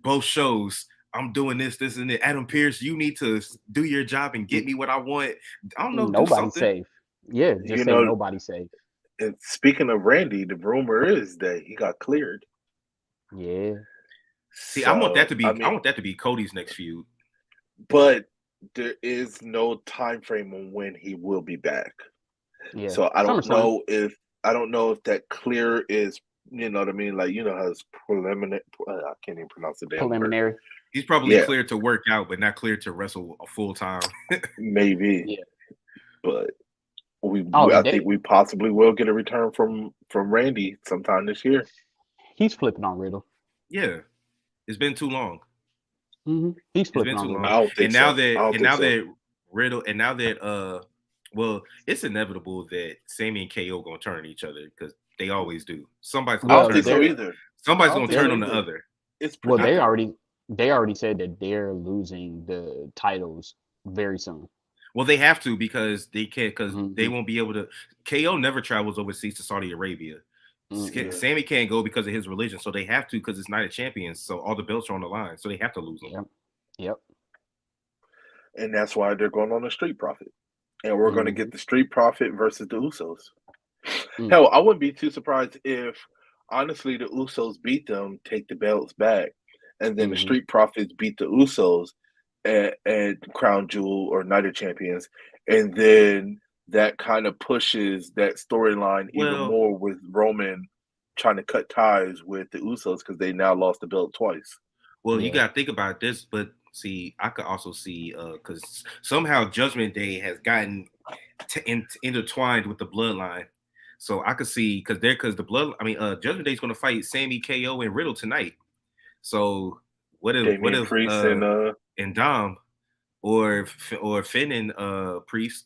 A: Both shows. I'm doing this, and that. Adam Pearce, you need to do your job and get me what I want. I don't know.
C: Nobody's safe. Yeah, just nobody's safe.
B: And speaking of Randy, the rumor is that he got cleared.
C: Yeah.
A: See, I want that to be Cody's next feud.
B: But there is no time frame on when he will be back. Yeah. So I don't know if that clear is, you know what I mean? Like, you know how it's preliminary. I can't even pronounce the damn
C: preliminary.
B: Word.
A: He's probably cleared to work out, but not cleared to wrestle a full time.
B: Maybe. Yeah. But I think we possibly will get a return from Randy sometime this year.
C: He's flipping on Riddle.
A: Yeah. It's been too long.
C: He's flipping on Riddle.
B: I don't think
A: now that Riddle, and now that well, it's inevitable that Sammy and KO gonna turn on each other because they always do. Somebody's gonna turn on the other.
C: They already said that they're losing the titles very soon.
A: Well, they have to because they can't they won't be able to. KO never travels overseas to Saudi Arabia. Sammy can't go because of his religion, so they have to because it's Night of Champions. So all the belts are on the line, so they have to lose them.
C: Yep.
B: And that's why they're going on a Street Profit, and we're going to get the Street Profit versus the Usos. Hell, I wouldn't be too surprised if, honestly, the Usos beat them, take the belts back, and then the Street Profits beat the Usos at Crown Jewel or Night of Champions, and then that kind of pushes that storyline even more with Roman trying to cut ties with the Usos because they now lost the belt twice.
A: Well, you got to think about this, but see, I could also see because somehow Judgment Day has gotten intertwined with the bloodline. So I could see because Judgment Day is going to fight Sammy, KO, and Riddle tonight. So what if
B: Priest
A: and Dom or Finn and Priest?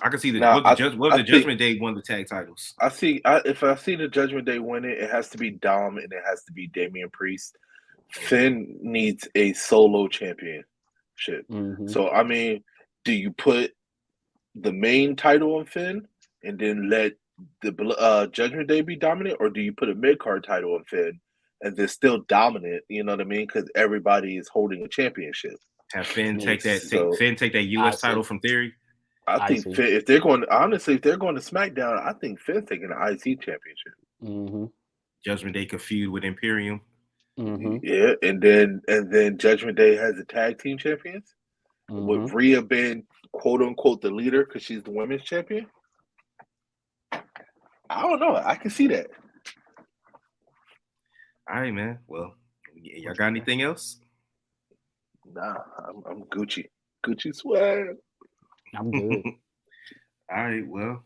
A: I can see the Judgment Day won the tag titles.
B: If I see the Judgment Day win it, it has to be Dom and it has to be Damian Priest. Finn needs a solo championship.
C: Mm-hmm.
B: So I mean, do you put the main title on Finn and then let the Judgment Day be dominant, or do you put a mid card title on Finn and then still dominant? You know what I mean? Because everybody is holding a championship.
A: Have Finn take
C: Yes.
A: that.
B: So
A: Finn take that
C: I
A: U.S. title
C: see.
A: from Theory.
B: I
C: I
B: think
C: see.
B: Finn, if they're going, honestly, if they're going to SmackDown, I think Finn's taking the IC championship.
C: Mm-hmm.
A: Judgment Day could feud with Imperium.
C: Mm-hmm.
B: Yeah, and then Judgment Day has the tag team champions.
C: Mm-hmm.
B: With Rhea being quote unquote the leader because she's the women's champion. I don't know. I can see that.
A: All right, man. Well, y'all got anything else?
B: Nah, I'm Gucci. Gucci swag.
C: I'm good.
A: All right. Well,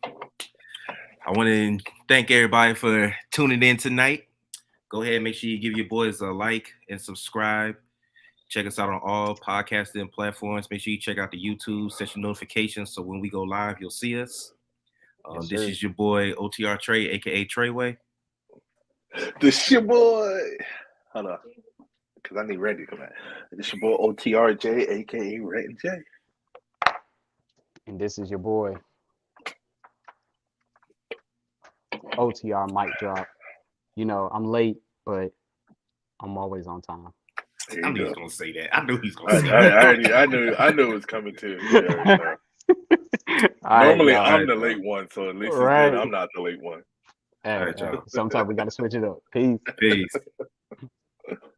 A: I want to thank everybody for tuning in tonight. Go ahead and make sure you give your boys a like and subscribe. Check us out on all podcasting platforms. Make sure you check out the YouTube, set your notifications so when we go live, you'll see us.
C: Yes,
A: This
C: sir.
A: is your boy OTR Trey, aka Treyway.
B: This your boy. Hold on. Because I need Randy to come out. This your boy OTRJ, aka Red and J.
C: And this is your boy OTR mic drop. You know, I'm late, but I'm always on time.
B: There
A: I
B: you
A: knew he
B: go.
A: was gonna say that. I knew he was
B: I,
A: gonna say that.
B: I knew it was coming too. You already know.
C: All right,
B: Normally
C: y'all.
B: I'm the late one, so at least it's
C: Right.
B: good I'm not the late one.
C: Hey,
A: All right, y'all.
C: sometimes we got to switch it up. Peace.
A: Peace.